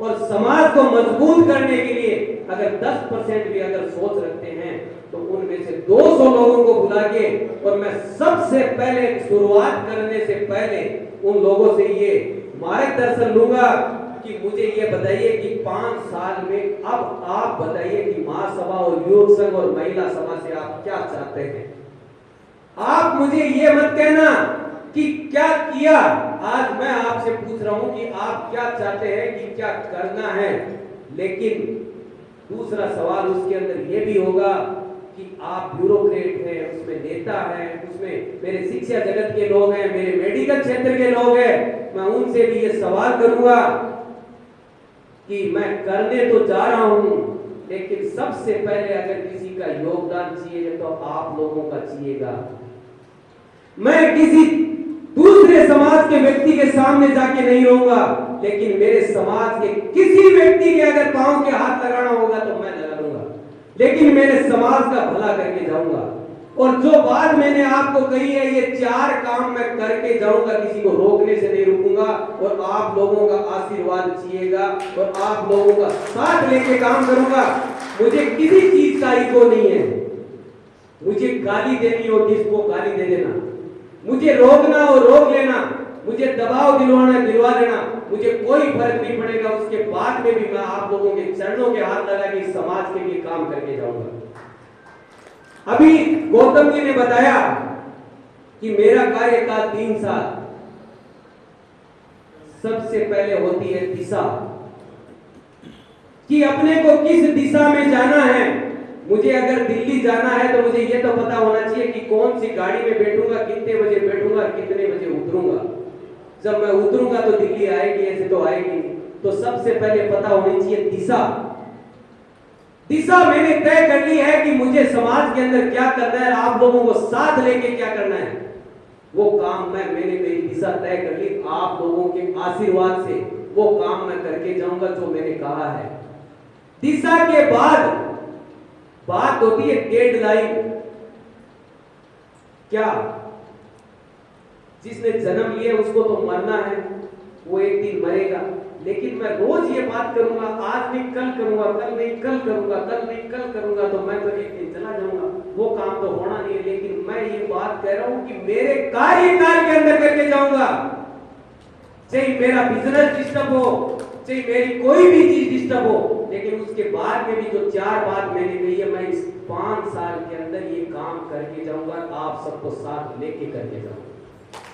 और समाज को मजबूत करने के लिए अगर 10% भी अगर सोच रखते हैं तो उनमें से 200 लोगों को बुला के, और मैं सबसे पहले शुरुआत करने से पहले उन लोगों से ये मार्गदर्शन लूंगा कि मुझे ये बताइए कि 5 साल में अब आप बताइए कि महासभा और युवक संघ और महिला सभा से आप क्या चाहते हैं? आप मुझे ये मत कहना कि क्या किया। आज मैं आपसे पूछ रहा हूं कि आप क्या चाहते हैं, कि क्या करना है। लेकिन दूसरा सवाल उसके अंदर ये भी होगा कि आप ब्यूरोक्रेट हैं, उसमें नेता हैं, उसमें मेरे शिक्षा जगत के लोग हैं, मेरे मेडिकल क्षेत्र के लोग हैं। मैं उनसे भी ये सवाल करूंगा कि मैं करने तो जा रहा हूं, लेकिन सबसे पहले अगर किसी का योगदान चाहिए तो आप लोगों का चाहिएगा। मैं किसी दूसरे समाज के व्यक्ति के सामने जाके नहीं रहूंगा, लेकिन मेरे समाज के किसी व्यक्ति के अगर पांव के हाथ लगाना होगा तो मैं लगा लूंगा, लेकिन मेरे समाज का भला करके जाऊंगा। और जो बात मैंने आपको कही है, ये 4 काम मैं करके जाऊंगा, किसी को रोकने से नहीं रुकूंगा। और आप लोगों का आशीर्वाद चाहिएगा और आप लोगों का साथ लेके काम करूंगा। मुझे किसी चीज का ईगो नहीं है। मुझे गाली देनी हो किसको गाली दे देना, मुझे रोकना हो रोक लेना, मुझे दबाव दिलवाना दिलवा देना, मुझे कोई फर्क नहीं पड़ेगा। उसके बाद में भी मैं आप लोगों के चरणों के हाथ लगा के समाज के लिए काम करके जाऊंगा। अभी गौतम जी ने बताया कि मेरा कार्यकाल 3 साल। सबसे पहले होती है दिशा, कि अपने को किस दिशा में जाना है। मुझे अगर दिल्ली जाना है तो मुझे ये तो पता होना चाहिए कि कौन सी गाड़ी में बैठूंगा, कितने बजे बैठूंगा, कितने बजे उतरूंगा। जब मैं उतरूंगा तो दिल्ली आएगी, ऐसे तो आएगी नहीं। तो सबसे पहले पता होनी चाहिए दिशा। दिशा मैंने तय कर ली है कि मुझे समाज के अंदर क्या करना है, आप लोगों को साथ लेके क्या करना है, वो काम मैंने मेरी दिशा तय कर ली। आप लोगों के आशीर्वाद से वो काम मैं करके जाऊंगा जो मैंने कहा है। दिशा के बाद बात होती है डेडलाइन। क्या जिसने जन्म लिया उसको तो मरना है, वो एक दिन मरेगा। लेकिन मैं रोज ये बात करूंगा, आज नहीं कल करूंगा, कल नहीं कल करूंगा, कल नहीं कल करूंगा, तो मैं तो एक दिन चला जाऊंगा। वो काम तो होना नहीं है। लेकिन मैं ये बात कह रहा हूं कि मेरे कार्यकाल के अंदर करके जाऊंगा। चाहे मेरा बिजनेस डिस्टर्ब हो, चाहे मेरी कोई भी चीज डिस्टर्ब हो, लेकिन उसके बाद में भी जो 4 बात मैंने कही है, मैं इस 5 साल के अंदर ये काम करके जाऊंगा। आप सबको साथ लेके करके जाऊंगा।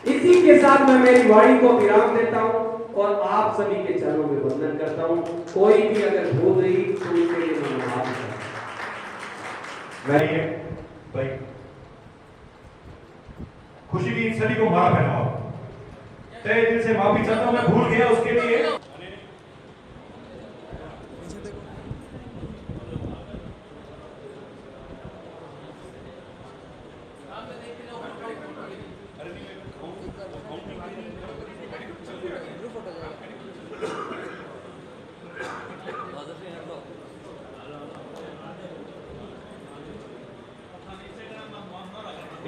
इसी के साथ मैं मेरी वाणी को विराम देता हूं और आप सभी के चरणों में वंदन करता हूं। कोई भी अगर भूल रही तो उसके लिए मैं माफी चाहता हूं। भाई खुशी की इन सभी को मारा पहनाओ। तय दिल से माफी चाहता हूं, मैं भूल गया उसके लिए।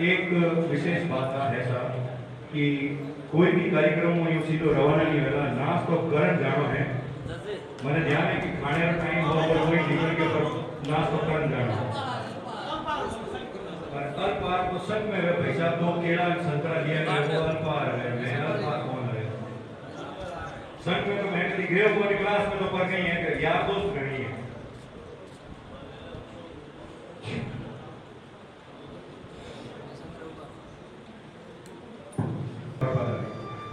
एक विशेष बात है सर कि कोई भी कार्यक्रम हो यूं सीधो रवाना नहीं होला, नाच तो करण जानो है। मैंने ध्यान है कि खाने का टाइम हो और कोई टीचर के ऊपर नाच तो करण जानो। और अल्पार को संग में वे पैसा 2 केला संतरा दिया गया, वो अल्पार है, मैं अल्पार कौन है। संग में तो मैं कभी गए हुआ क्लास में तो पर कहीं है कि यार दोस्त नहीं है।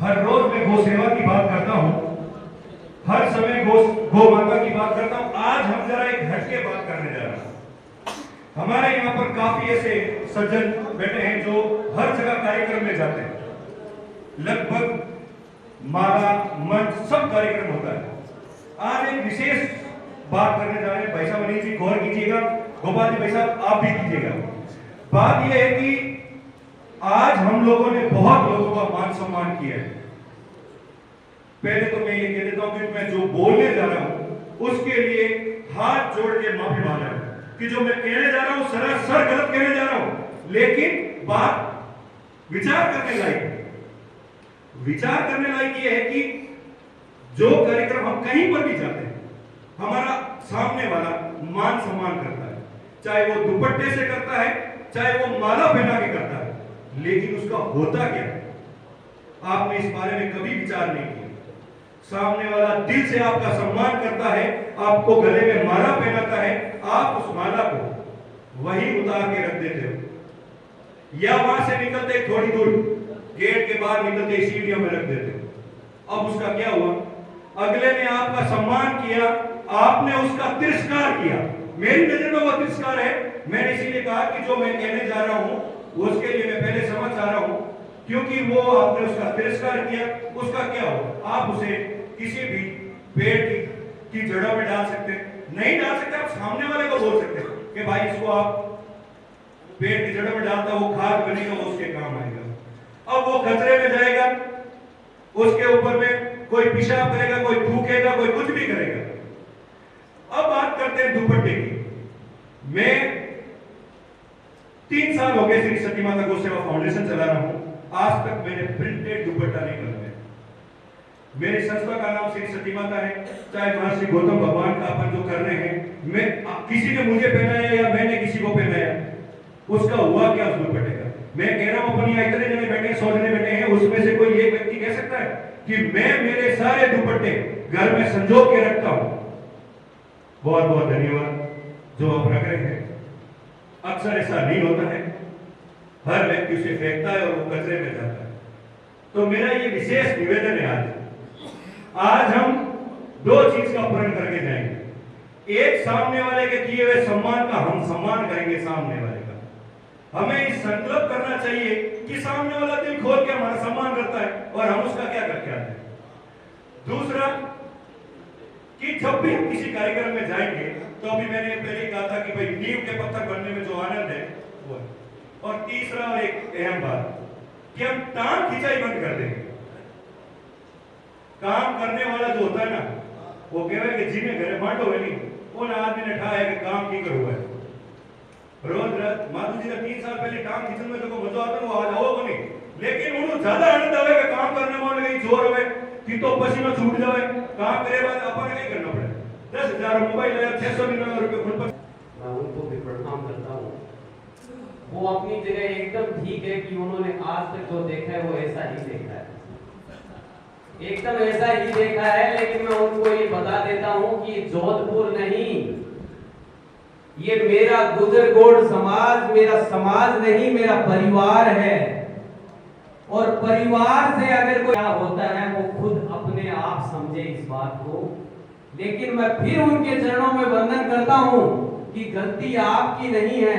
हर रोज मैं गौ सेवा की बात करता हूं, हर समय गौ माता की बात करता हूं। आज हम जरा एक हटके बात करने जा रहे हैं। हमारे यहाँ पर काफी ऐसे सज्जन बैठे हैं जो हर जगह कार्यक्रम में जाते हैं। लगभग माला मंच सब कार्यक्रम होता है। आज एक विशेष बात करने जा रहे हैं। भाई साहब अनिल जी गौर कीजिएगा, गोपाल जी भाई साहब आप भी कीजिएगा। बात यह है कि आज हम लोगों ने बहुत लोगों का मान सम्मान किया है। पहले तो मैं ये कह देता हूं कि मैं जो बोलने जा रहा हूं उसके लिए हाथ जोड़ के माफी मांग रहा हूं कि जो मैं कहने जा रहा हूं सरासर गलत कहने जा रहा हूं। लेकिन बात विचार करने लायक ये है कि जो कार्यक्रम हम कहीं पर भी जाते हैं, हमारा सामने वाला मान सम्मान करता है, चाहे वो दुपट्टे से करता है, चाहे वो माला पहना के करता है। लेकिन उसका होता क्या है, आपने इस बारे में कभी विचार नहीं किया। सामने वाला दिल से आपका सम्मान करता है, आपको गले में माला पहनाता है, आप उस माला को वही उतार के रख देते हो, या वहां से निकलते थोड़ी दूर गेट के बाहर निकलते सीढ़ियों में रख देते हो। अब उसका क्या हुआ? अगले ने आपका सम्मान किया, आपने उसका तिरस्कार किया। मेरी नजर में वो तिरस्कार है। मैंने इसीलिए कहा कि जो मैं कहने जा रहा हूं उसके लिए मैं पहले समझ आ रहा हूं, क्योंकि वो आपने उसका तिरस्कार किया, उसका क्या होगा? आप उसे किसी भी पेड़ की जड़ों में डाल सकते नहीं डाल सकते, आप सामने वाले को बोल सकते कि भाई इसको आप पेड़ की जड़ों में डालता, वो खाद बनेगा, वो उसके काम आएगा। अब वो कचरे में जाएगा, उसके ऊपर में कोई पेशाब करेगा, कोई थूकेगा, कोई कुछ भी करेगा। अब बात करते हैं दुपट्टे की। मैं 3 साल हो गए श्री सती माता गौ सेवा फाउंडेशन चला रहा हूं, आज तक मैंने प्रिंटेड दुपट्टा नहीं बनाया। मेरी संस्था का नाम श्री सती माता है, चाहे महर्षि गौतम भगवान का अपन जो कर रहे हैं, मैं किसी ने मुझे पहनाया या मैंने किसी को पहनाया, उसका हुआ क्या उस दुपट्टे का? मैं कह रहा हूं अपन यहाँ इतने जने बैठे हैं, 100 जने बैठे हैं, उसमें से कोई एक व्यक्ति कह सकता है कि मैं मेरे सारे दुपट्टे घर में संजो के रखता हूं? बहुत बहुत धन्यवाद जो आप रख रहे हैं। अक्सर ऐसा नहीं होता है, हर व्यक्ति उसे फेंकता है और वो कचरे में जाता है। तो मेरा ये विशेष निवेदन है, आज हम 2 चीज का प्रण करके जाएंगे। एक, सामने वाले के किए हुए सम्मान का हम सम्मान करेंगे। सामने वाले का हमें इस संकल्प करना चाहिए कि सामने वाला दिल खोल के हमारा सम्मान करता है और हम उसका क्या करके आते हैं। दूसरा, कि जब भी हम किसी कार्यक्रम में जाएंगे, तो अभी मैंने पहले कहा था कि भाई नींव के पत्थर बनने में जो आनंद है वो है। और तीसरा और एक अहम बात कि हम टांग खिंचाई बंद कर देंगे। काम करने वाला जो होता है ना, वो कह रहा है कि जिन्हें घरे बांटो है नहीं, उन आदमी ने ठा है कि काम की करो है। रोज माधु जी का 3 साल पहले काम खींचने में जो मजा आता है वो आज आओ को नहीं, लेकिन उन्हें ज्यादा आनंद आवे कि काम करने वाले की जोर होवे कि तो पसीना छूट जावे, काम करे बाद अपन नहीं करना पड़े। 10,000 मोबाइल है, 699 रुपए खुद पर। मैं उनको भी प्रणाम करता हूँ। वो अपनी जगह एकदम ठीक है कि उन्होंने आज तक जो देखा है वो ऐसा ही देखा है, एकदम ऐसा ही देखा है। लेकिन मैं उनको ये बता देता हूँ कि जोधपुर नहीं, ये मेरा गुजरगोड़ समाज, मेरा समाज नहीं, मेरा परिवार है। और परिवार से अगर कोई क्या होता है वो खुद अपने आप समझे इस बात को। लेकिन मैं फिर उनके चरणों में वंदन करता हूँ कि गलती आपकी नहीं है,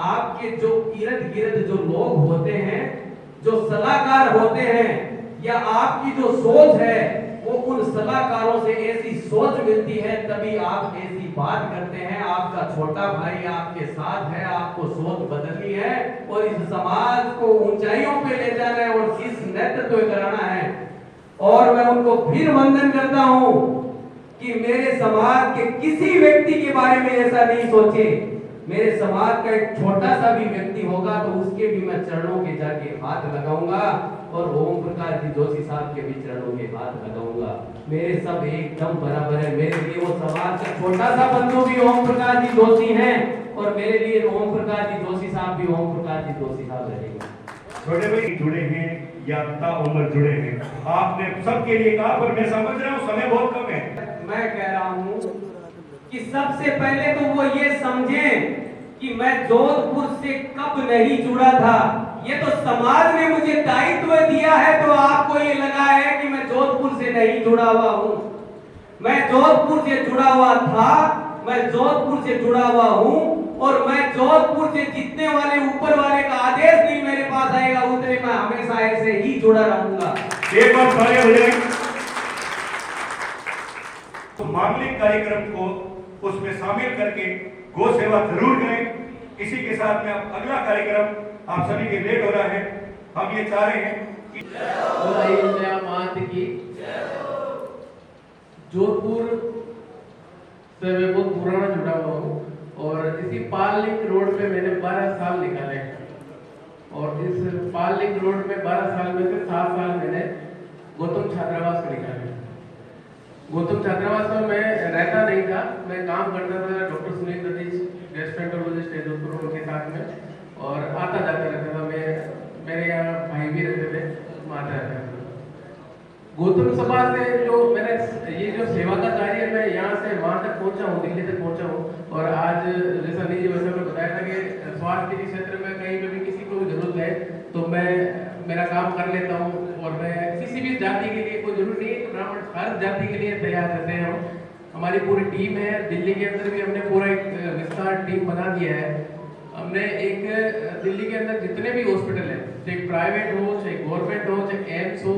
आपके जो इर्द गिर्द जो लोग होते हैं, जो सलाहकार होते हैं, या आपकी जो सोच है वो उन सलाहकारों से ऐसी सोच मिलती है, तभी आप ऐसी बात करते हैं। आपका छोटा भाई आपके साथ है, आपको सोच बदलनी है और इस समाज को ऊंचाइयों पे ले जाना है और इस नेतृत्व कराना है। और मैं उनको फिर वंदन करता हूं कि मेरे समाज के किसी व्यक्ति के बारे में ऐसा नहीं सोचे। मेरे समाज का एक छोटा सा भी व्यक्ति होगा तो उसके भी मैं चरणों के जाके हाथ लगाऊंगा और ओम प्रकाश जी जोशी साहब के भी चरणों के हाथ लगाऊंगा। मेरे सब एकदम बराबर है। मेरे लिए वो समाज का छोटा सा बंधु भी ओम प्रकाश जी जोशी हैं और मेरे लिए ओम प्रकाश जी जोशी साहब भी ओम प्रकाश जी जोशी साहब रहेंगे। छोटे भाई जुड़े हैं या उम्र जुड़े हैं, आपने सबके लिए कहा, पर मैं समझ रहा हूँ समय बहुत कम है। मैं कह रहा हूँ कि सबसे पहले तो वो ये समझें कि मैं जोधपुर से कब नहीं जुड़ा था। ये तो समाज ने मुझे दायित्व दिया है, तो आपको ये लगा है कि मैं जोधपुर से नहीं जुड़ा हुआ हूँ। मैं जोधपुर से जुड़ा हुआ था, मैं जोधपुर से जुड़ा हुआ हूँ और मैं जोधपुर से जीतने वाले ऊपर वाले का आदेश नहीं मेरे पास आएगा उतने मैं हमेशा ऐसे ही जुड़ा रहूंगा। एक बार सारे हो जाए तो मांगलिक कार्यक्रम को उसमें शामिल करके गौ सेवा जरूर करें। इसी के साथ में अगला कार्यक्रम आप सभी के लेट हो रहा है, हम ये चाह रहे हैं कि जोधपुर से मैं बहुत पुराना जुड़ा हुआ हूँ और इसी पाल लिंक रोड पे मैंने 12 साल निकाले और इस पाल लिंक रोड में 12 साल में से 7 साल मैंने गौतम छात्रावास में निकाले। गौतम छात्रावास में मैं रहता नहीं था, मैं काम करता था डॉक्टर सुनील सतीश गैस्ट्रोएंटरोलॉजिस्ट है जोधपुर के साथ में और आता जाता रहता था। मैं मेरे यहाँ भाई भी रहते थे, माता रहते थे। गौतम सभा से जो मैंने ये जो सेवा का कार्य मैं यहाँ से वहाँ तक पहुँचा हूँ, दिल्ली तक पहुँचा हूँ। और आज जैसा अनिल जी वैसे में बताया था कि स्वास्थ्य के क्षेत्र में कहीं पे भी किसी को भी जरूरत है तो मैं मेरा काम कर लेता हूँ। और मैं किसी भी जाति के लिए, कोई जरूरी नहीं ब्राह्मण, हर जाति के लिए तैयार रहते हैं हम। हमारी पूरी टीम है, दिल्ली के अंदर भी हमने पूरा एक विस्तार टीम बना दिया है। हमने एक दिल्ली के अंदर जितने भी हॉस्पिटल है, चाहे प्राइवेट हो, चाहे गवर्नमेंट हो, चाहे एम्स हो,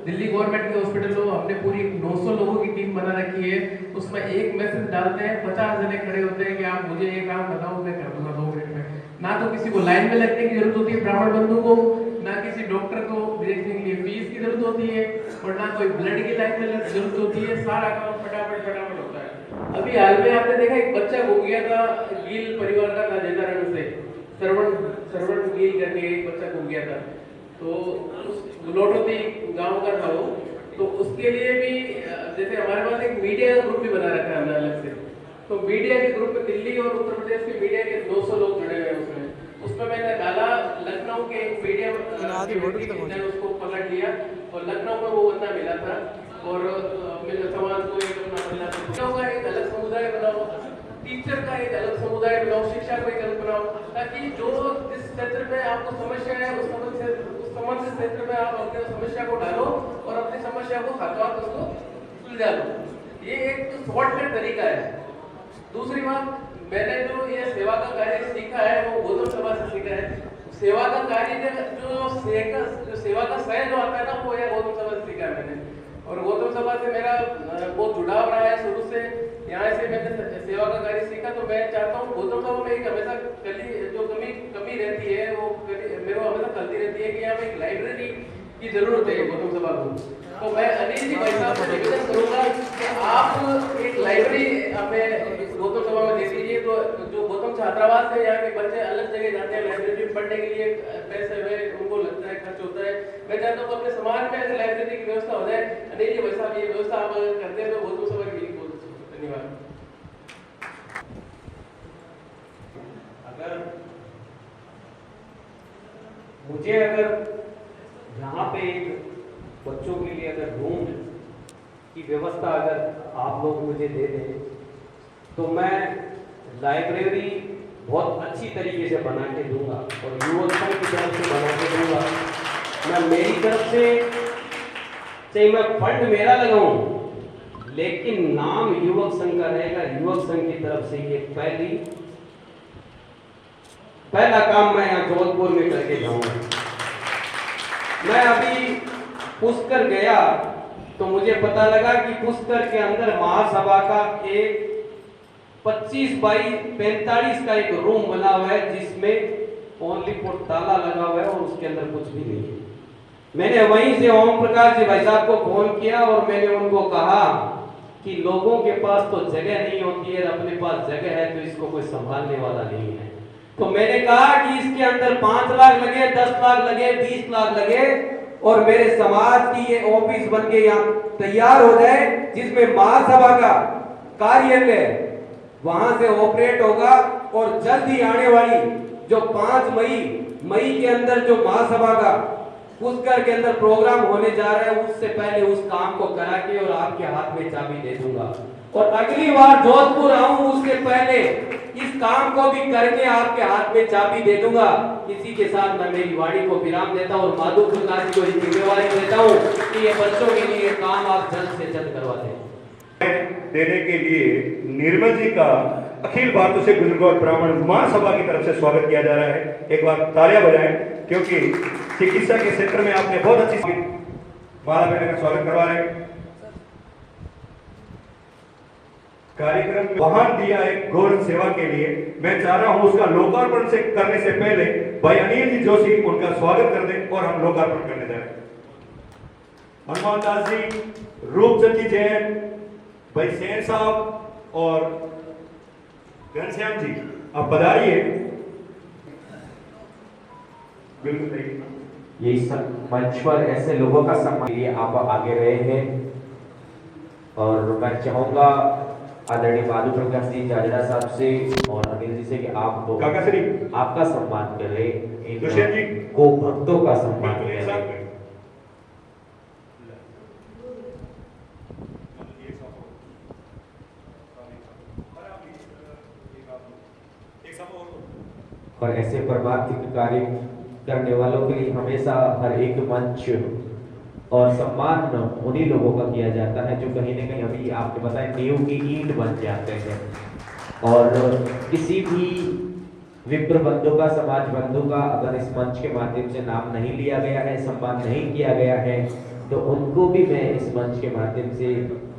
दिल्ली गवर्नमेंट के हॉस्पिटल हो, हमने पूरी 900 लोगों की टीम बना रखी है। उसमें एक मैसेज डालते हैं, 50 जने खड़े होते हैं कि आप मुझे ये काम बताओ, मैं कर दूंगा 2 मिनट में। ना तो किसी को लाइन में लगने की जरूरत होती है ब्राह्मण बंधु को, ना किसी डॉक्टर को देखने के लिए फीस की जरूरत होती है, और ना कोई ब्लड की लाइन में जरूरत होती है। सारा काम फटाफट होता है। अभी हाल में आपने देखा एक बच्चा घूम गया था, गील परिवार का था, जेदारण से सरवण गील करके एक बच्चा घूम गया था। तो लोटोती गांव का था वो। तो उसके लिए भी जैसे हमारे पास एक मीडिया ग्रुप भी बना रखा है हमने अलग से। तो मीडिया के ग्रुप में दिल्ली और उत्तर प्रदेश के मीडिया के 200 लोग जुड़े हुए हैं उसमें मैंने डाला लखनऊ के एक मीडिया ने उसको पकड़ लिया और लखनऊ में वो बंदा मिला था। और मेरे समाज को एक एक अलग समुदाय बनाओ, टीचर का एक अलग समुदाय बनाओ, शिक्षा को एक अलग बनाओ, ताकि जो जिस क्षेत्र में आपको समस्या है उस संबंधित क्षेत्र में आप अपने समस्या को डालो और अपनी समस्या को हाथों उसको सुलझा लो। ये एक शॉर्टकट तरीका है। दूसरी बात, मैंने जो ये सेवा का कार्य सीखा है वो गौतम सभा से सीखा है। सेवा का कार्य जो सेवा का सह जो आता है ना, वो ये गौतम सभा से सीखा है मैंने। और गौतम सभा से मेरा बहुत जुड़ाव रहा है शुरू से। यहाँ से मैंने सेवा का कार्य सीखा, तो मैं चाहता हूँ गौतम सभा में एक हमेशा जो कमी रहती है वो मेरे को हमेशा खलती रहती है कि यहाँ पे एक लाइब्रेरी की जरूरत है गौतम सभा को। तो मैं अनिल जी भाई साहब को निवेदन करूंगा कि आप एक लाइब्रेरी हमें गौतम सभा में दे दीजिए। तो जो गौतम छात्रावास है, यहाँ के बच्चे अलग जगह जाते हैं लाइब्रेरी में पढ़ने के लिए, पैसे में उनको लगता है, खर्च होता है। मैं चाहता हूँ अपने समाज में ऐसे लाइब्रेरी की व्यवस्था हो जाए। अनिल जी भाई साहब ये व्यवस्था आप करते हैं तो गौतम सभा के लिए बहुत अच्छा। धन्यवाद। अगर यहाँ पे एक बच्चों के लिए अगर रूम की व्यवस्था अगर आप लोग मुझे दे दें तो मैं लाइब्रेरी बहुत अच्छी तरीके से बना के दूंगा और युवक संघ की तरफ से बना के दूंगा। मैं मेरी तरफ से चाहे मैं फंड मेरा लगाऊं, लेकिन नाम युवक संघ का रहेगा। युवक संघ की तरफ से ये पहला काम मैं यहाँ जोधपुर में करके जाऊंगा। मैं अभी पुष्कर गया तो मुझे पता लगा कि पुष्कर के अंदर महासभा का एक 25 बाई 45 का एक रूम बना हुआ है, जिसमें ओनली फॉर ताला लगा हुआ है और उसके अंदर कुछ भी नहीं है। मैंने वहीं से ओम प्रकाश जी भाई साहब को फोन किया और मैंने उनको कहा कि लोगों के पास तो जगह नहीं होती है, अपने पास जगह है तो इसको कोई संभालने वाला नहीं है। तो मैंने कहा कि इसके अंदर 5 लाख लगे, 10 लाख लगे, 20 लाख लगे और मेरे समाज की ये ऑफिस बन के यहाँ तैयार हो जाए, जिसमें महासभा का कार्यालय वहां से ऑपरेट होगा। और जल्द ही आने वाली जो 5 मई के अंदर जो महासभा का पुष्कर के अंदर प्रोग्राम होने जा रहा है, उससे पहले उस काम को करा के और आपके हाथ में चाबी दे दूंगा। और अगली बार जोधपुर आऊं उसके पहले इस काम को भी करके आपके हाथ में चाबी दे दूंगा। इसी के साथ मैं मेरी वाणी को विराम देता हूं और माधव प्रकाश जी को जिम्मेवारी देता हूं कि ये बच्चों के लिए काम आप जल्द से जल्द करवा दें। देने के लिए निर्मल जी का अखिल भारतीय से बुजुर्ग और ब्राह्मण महासभा की तरफ से स्वागत किया जा रहा है। एक बार तालियां बजाएं, क्योंकि चिकित्सा के क्षेत्र में आपने बहुत अच्छी माला पहनने का स्वागत करवा रहे हैं। कार्यक्रम में वाहन दिया है गौरव सेवा के लिए। मैं चाह रहा हूं उसका लोकार्पण से करने से पहले भाई अनिल जी जोशी उनका स्वागत कर दें और हम लोकार्पण करने जा रहे हैं। हनुमान दास जी, रूपचंद जी जैन, भाई सेन साहब और घनश्याम जी, आप पधारिए। बिल्कुल सही। ये मंच पर ऐसे लोगों का सम्मान के लिए आप आगे रहे हैं और मैं चाहूंगा आदरणीय माधव प्रकाश जी जाजरा साहब से और अनिल जी से कि आप दो आपका सम्मान करें, गो भक्तों का सम्मान करें। और ऐसे परमार्थिक कार्य करने वालों के लिए हमेशा हर एक मंच और सम्मान उन्हीं लोगों का किया जाता है जो कहीं ना कहीं अभी आपने बताया नींव की ईंट बन जाते हैं। और किसी भी विप्र बंधु का, समाज बंधु का अगर इस मंच के माध्यम से नाम नहीं लिया गया है, सम्मान नहीं किया गया है, तो उनको भी मैं इस मंच के माध्यम से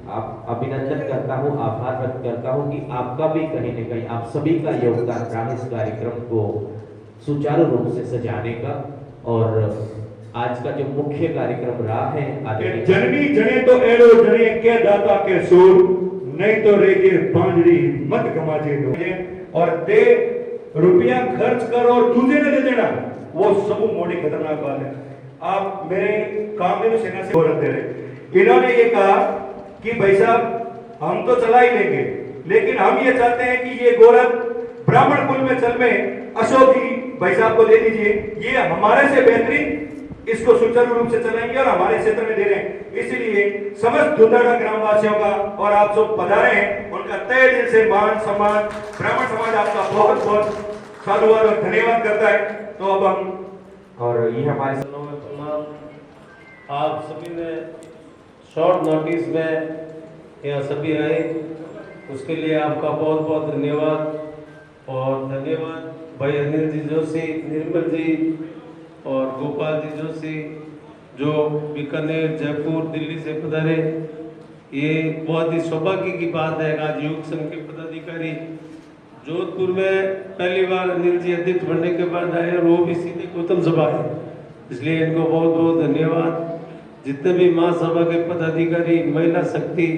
अभिनंदन करता हूँ, आभार व्यक्त करता हूँ कि आपका भी कहीं न कहीं आप सभी का योगदान रहा इस कार्यक्रम को सुचारू रूप से सजाने का। और आज का जो मुख्य कार्यक्रम रहा है जननी जने तो एड़ो जने के दाता के सूर नहीं तो रेगे पांजरी मत गमाजे दो। और दे रुपया खर्च कर और दूसरे ने दे देना, वो सब मोड़ी खतरनाक बात है। आप मेरे कामधेनु सेना से गौरव दे रहे, इन्होंने ये कहा कि भाई साहब हम तो चला ही लेंगे, लेकिन हम ये चाहते हैं कि ये गौरव ब्राह्मण कुल में चल में अशोक जी भाई साहब को दे दीजिए, ये हमारे से बेहतरीन इसको सुचारू रूप से चलाएंगे और हमारे क्षेत्र में दे रहे हैं। इसलिए समस्त धुंधाड़ा ग्रामवासियों का और आप सब पधारे हैं, उनका तहे दिल से मान सम्मान ब्राह्मण समाज आपका बहुत बहुत साधुवाद और धन्यवाद करता है। तो अब हम और ये हमारे आप सभी ने शॉर्ट नोटिस में यहाँ सभी आए, उसके लिए आपका बहुत बहुत धन्यवाद। और धन्यवाद भाई अनिल जी जोशी, निर्मल जी और गोपाल जी जोशी जो बीकानेर, जयपुर, दिल्ली से पधारे। ये बहुत ही सौभाग्य की बात है, आज युग संघ के पदाधिकारी जोधपुर में पहली बार अनिल जी अध्यक्ष बनने के बाद आए और वो भी सीधे गौतम सभा है, इसलिए इनको बहुत बहुत धन्यवाद। जितने भी महासभा के पदाधिकारी, महिला शक्ति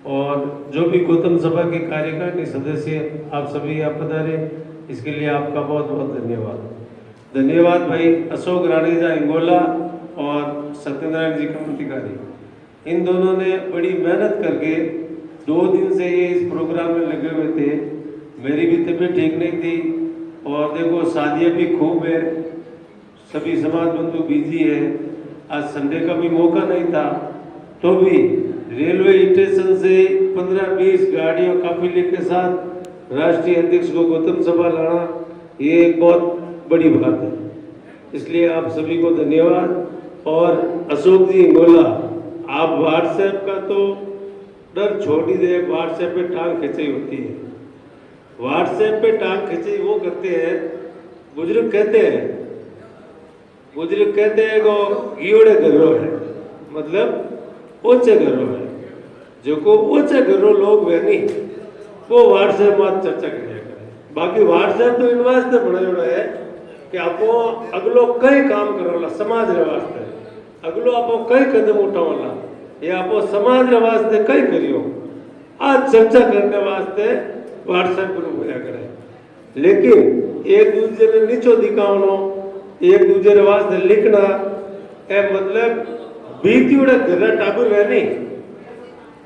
और जो भी गौतम सभा के कार्यकारिणी सदस्य आप सभी यहाँ पधारे, इसके लिए आपका बहुत बहुत धन्यवाद। धन्यवाद भाई अशोक राणेजा इंगोला और सत्यनारायण जी कमतिकारी, इन दोनों ने बड़ी मेहनत करके 2 दिन से ये इस प्रोग्राम में लगे हुए थे। मेरी भी तबीयत ठीक नहीं थी और देखो शादियाँ भी खूब है, सभी समाज बंधु बिजी है, आज संडे का भी मौका नहीं था, तो भी रेलवे स्टेशन से 15-20 गाड़ियों काफिले के साथ राष्ट्रीय अध्यक्ष को गौतम सभा लाना ये एक बहुत बड़ी बात है, इसलिए आप सभी को धन्यवाद। और अशोक जी इंगोला, आप व्हाट्सएप का तो डर छोड़ ही दे, व्हाट्सएप पे टांग खिंचाई होती है, व्हाट्सएप पे टांग खिंचाई वो करते हैं, बुजुर्ग कहते हैं को गीड़े घरों है, मतलब ऊंचे घरों है, जो को ऊंचे घरों लोग वे नहीं वो व्हाट्सएप बात चर्चा करें। बाकी व्हाट्सएप तो इन वास्ते बना है कि आपो अगलो कई काम करोला समाज रे वास्ते, अगलो आपो कई कदम उठावला, ये आपो समाज रे वास्ते कई करियो, आज चर्चा करने वास्ते व्हाट्सएप पर होया करे। लेकिन एक दूसरे ने नीचो दिखावनो, एक दूसरे रे वास्ते लिखना ए मतलब बीतीड़े घर टाबर है नहीं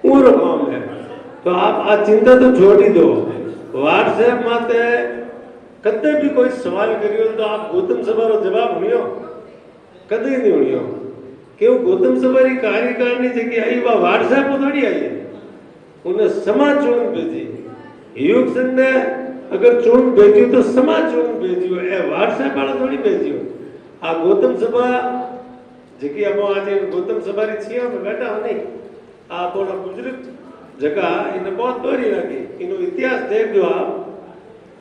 पूरा काम है। तो आप आज चिंता तो छोड़ ही दो, व्हाट्सएप माते कदे भी कोई सवाल करियो तो आप गौतम सभा रो जवाब हुनियो कदे नहीं हुनियो, क्यों गौतम सभा री कार्यकारिणी जगह आई वह व्हाट्सएप पर थोड़ी आई है, उन्हें समाज चुन भेजी, युग संघ ने अगर चुन भेजियो तो समाज चुन भेजियो, ए व्हाट्सएप वाला थोड़ी भेजियो। आ गौतम सभा जगह अब आज गौतम सभा री छिया में बैठा हो नहीं, आप थोड़ा बुजुर्ग जगह इन्हें बहुत डोरी लगी, इन्हों इतिहास देख दो आप,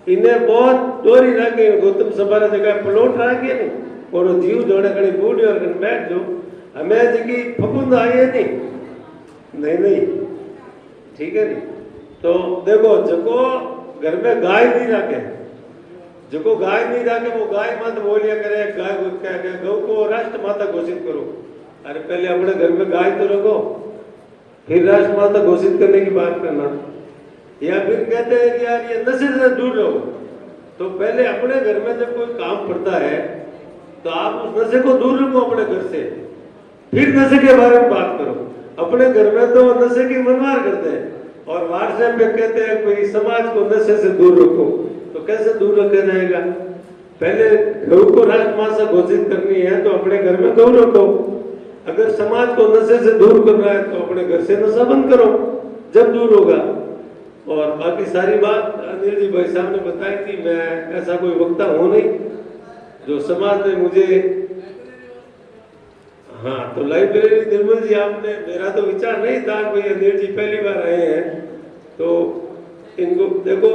इन्हें बहुत डोरी लगी गौतम सभा री जगह प्लॉट रह गया नहीं, और जीव जोड़े कहीं बूढ़ी और कहीं बैठ जो हमें जगह फकुंद आई है नहीं ठीक है नहीं। तो देखो जको घर में गाय नहीं रखे, जको गाय नहीं रखे वो गाय मत बोलिया करे, गाय गौ को राष्ट्र माता घोषित करो। अरे पहले अपने घर में गाय तो रखो, फिर राष्ट्र माता घोषित करने की बात करना। या फिर कहते हैं कि यार ये नशे से दूर रहो, तो पहले अपने घर में जब कोई काम पड़ता है तो आप उस नशे को दूर रखो अपने घर से, फिर नशे के बारे में बात करो। अपने घर में तो नशे की मनमार करते हैं और व्हाट्सएप पे कहते हैं कोई समाज को नशे से दूर रखो, तो कैसे दूर रखा जाएगा? पहले गौ को राष्ट्र माता घोषित करनी है तो अपने घर में गौ रखो, अगर समाज को नशे से दूर करना है तो अपने घर से नशा बंद करो, जब दूर होगा। और बाकी सारी बात अनिल जी भाई साहब ने बताई थी, मैं ऐसा कोई वक्ता हूँ नहीं जो समाज में मुझे। हाँ, तो लाइब्रेरी निर्मल जी, आपने, मेरा तो विचार नहीं था भाई अनिल जी पहली बार आए हैं तो इनको देखो,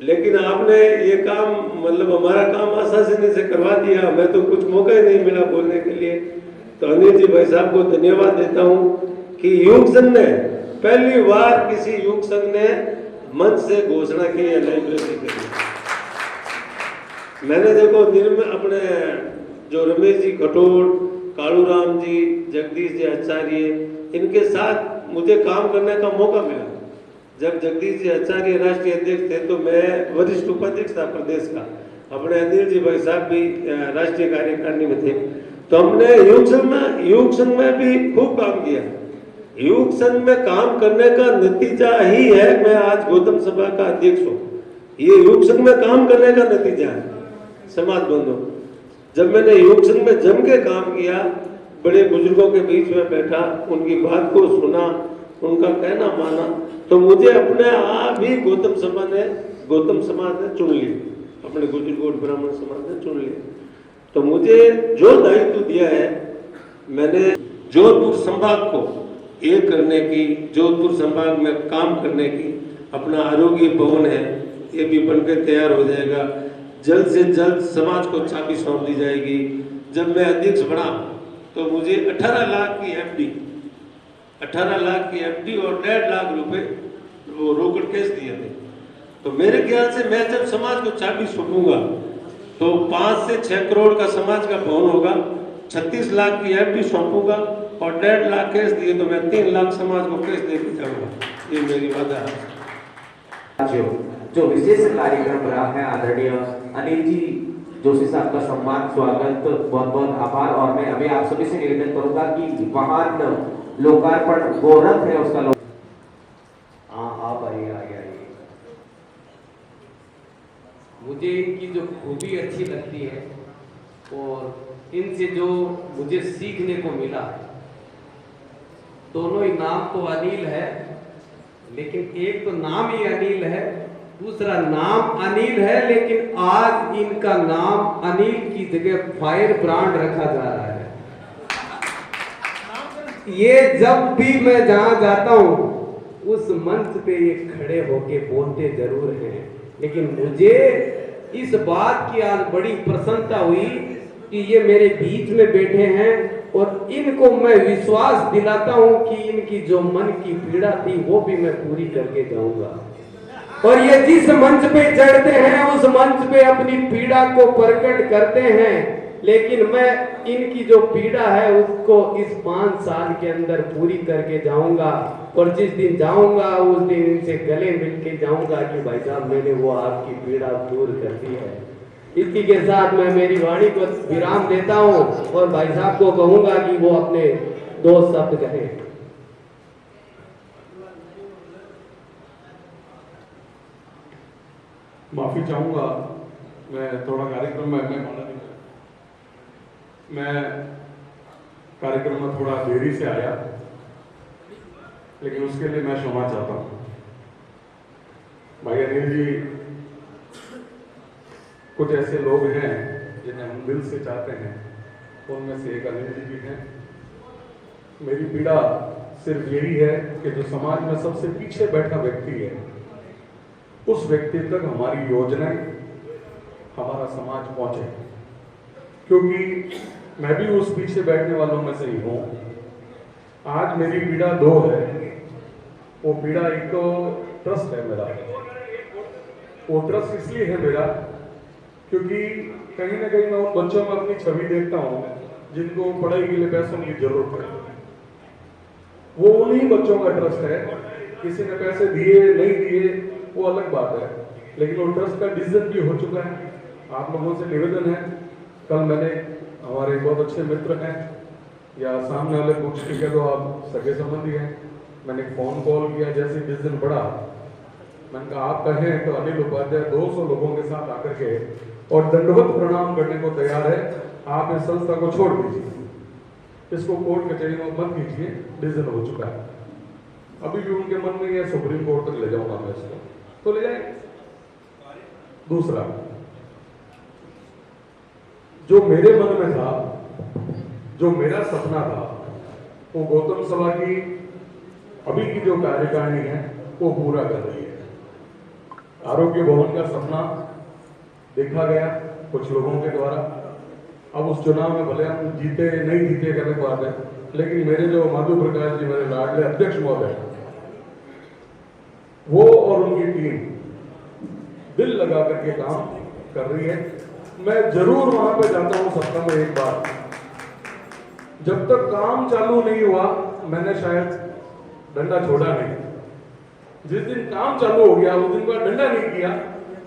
लेकिन आपने ये काम, मतलब हमारा काम आसानी से करवा दिया। मैं तो कुछ मौका ही नहीं मिला बोलने के लिए। तो अनिल जी भाई साहब को धन्यवाद देता हूँ कि युग संघ ने पहली बार, किसी युग संघ ने मंच से घोषणा की है लाइब्रेरी के लिए। मैंने देखो अपने जो रमेश जी खटोड़, कालूराम जी, जगदीश जी आचार्य, इनके साथ मुझे काम करने का मौका मिला। जब जगदीश जी आचार्य राष्ट्रीय अध्यक्ष थे तो मैं वरिष्ठ उपाध्यक्ष था प्रदेश का। अपने अनिल जी भाई साहब भी राष्ट्रीय कार्यकारिणी में थे। तो हमने युग संघ में भी खूब काम किया। युग संघ में काम करने का नतीजा ही है मैं आज गौतम सभा का अध्यक्ष हूँ। ये युग संघ में काम करने का नतीजा है। समाज बंधु, जब मैंने युग संघ में जम के काम किया, बड़े बुजुर्गों के बीच में बैठा, उनकी बात को सुना, उनका कहना माना, तो मुझे अपने आप ही गौतम समाज ने चुन लिया, अपने गुजर गोट ब्राह्मण समाज ने चुन लिया। तो मुझे जो दायित्व दिया है, मैंने जोधपुर संभाग को एक करने की, जोधपुर संभाग में काम करने की, अपना आरोग्य भवन है ये भी बनकर तैयार हो जाएगा। जल्द से जल्द समाज को चाबी सौंप दी जाएगी। जब मैं अध्यक्ष बना तो मुझे 18 लाख की एफडी, 18 लाख की एफडी और 1.5 लाख रुपए वो रोकड़ केस दिए थे। तो मेरे ख्याल से मैं जब समाज को चाबी सौंपूंगा तो 5 से 6 करोड़ का समाज का भवन होगा, 36 लाख की एफडी सौंपूंगा और 1.5 लाख केस दिए तो मैं 3 लाख समाज को केस देके जाऊंगा। ये मेरी वादा है। जो विशेष कार्यक्रम रहा है, आदरणीय अनिल जी जोशी साहब का सम्मान, स्वागत, बहुत बहुत आभार। और मैं अभी आप सभी से निवेदन करूंगा कि महान लोकार्पण गौरव है उसका आप आइए। मुझे इनकी जो खूबी अच्छी लगती है और इनसे जो मुझे सीखने को मिला, दोनों ही नाम तो अनिल है, लेकिन एक तो नाम ही अनिल है, दूसरा नाम अनिल है, लेकिन आज इनका नाम अनिल की जगह फायर ब्रांड रखा जा रहा है। ये जब भी मैं जहां जाता हूं उस मंच पे ये खड़े होके बोलते जरूर हैं, लेकिन मुझे इस बात की आज बड़ी प्रसन्नता हुई कि ये मेरे बीच में बैठे हैं और इनको मैं विश्वास दिलाता हूं कि इनकी जो मन की पीड़ा थी वो भी मैं पूरी करके जाऊंगा। और ये जिस मंच पे चढ़ते हैं उस मंच पे अपनी पीड़ा को प्रकट करते हैं, लेकिन मैं इनकी जो पीड़ा है उसको इस 5 साल के अंदर पूरी करके जाऊंगा। और जिस दिन जाऊंगा उस दिन इनसे गले मिल के जाऊंगा कि भाई साहब मैंने वो आपकी पीड़ा दूर कर दी है। इसी के साथ मैं मेरी वाणी को विराम देता हूं और भाई साहब को कहूंगा कि वो अपने 2 शब्द कहें। माफी चाहूंगा, मैं थोड़ा कार्यक्रम में मैं कार्यक्रम में थोड़ा देरी से आया, लेकिन उसके लिए मैं क्षमा चाहता हूं। भाई अनिल जी कुछ ऐसे लोग हैं जिन्हें हम दिल से चाहते हैं, उनमें से एक अनिल जी भी हैं। मेरी पीड़ा सिर्फ यही है कि जो समाज में सबसे पीछे बैठा व्यक्ति है, उस व्यक्ति तक हमारी योजनाएं, हमारा समाज पहुंचे, क्योंकि मैं भी उस पीछे बैठने वालों में से ही हूं। आज मेरी पीड़ा 2 है। वो पीड़ा एक तो ट्रस्ट है मेरा, वो ट्रस्ट इसलिए है मेरा क्योंकि कहीं ना कहीं मैं उन बच्चों में अपनी छवि देखता हूं जिनको पढ़ाई के लिए पैसों की जरूरत है। वो उन्हीं बच्चों का ट्रस्ट है। किसी ने पैसे दिए नहीं दिए वो अलग बात है, लेकिन वो ट्रस्ट का डिसीजन भी हो चुका है। आप लोगों से निवेदन है, कल मैंने, हमारे बहुत अच्छे मित्र हैं या सामने वाले पूछ के तो आप सगे संबंधी हैं, मैंने फोन कॉल किया जैसे डिसीजन बढ़ा, मैंने कहा आप कहें तो अनिल उपाध्याय 200 लोगों के साथ आकर के और दंडवत प्रणाम करने को तैयार है। आप इस संस्था को छोड़ दीजिए, इसको कोर्ट कचहरी में मत कीजिए, डिसीजन हो चुका है। अभी भी उनके मन में यह सुप्रीम कोर्ट तक ले जाऊंगा मैं इसको, तो ले जाएंगे। दूसरा, जो मेरे मन में था, जो मेरा सपना था, वो गौतम सभा की अभी की जो कार्यकारिणी है वो पूरा कर रही है। आरोग्य भवन का सपना देखा गया कुछ लोगों के द्वारा। अब उस चुनाव में भले हम जीते नहीं जीते करने को आते, लेकिन मेरे जो माधु प्रकाश जी, मेरे लाडले अध्यक्ष महोदय, वो और उनकी टीम दिल लगा करके काम कर रही है। मैं जरूर वहां पे जाता हूं सप्ताह में एक बार। जब तक काम चालू नहीं हुआ मैंने शायद डंडा छोड़ा नहीं। जिस दिन काम चालू हो गया उस दिन का डंडा नहीं किया,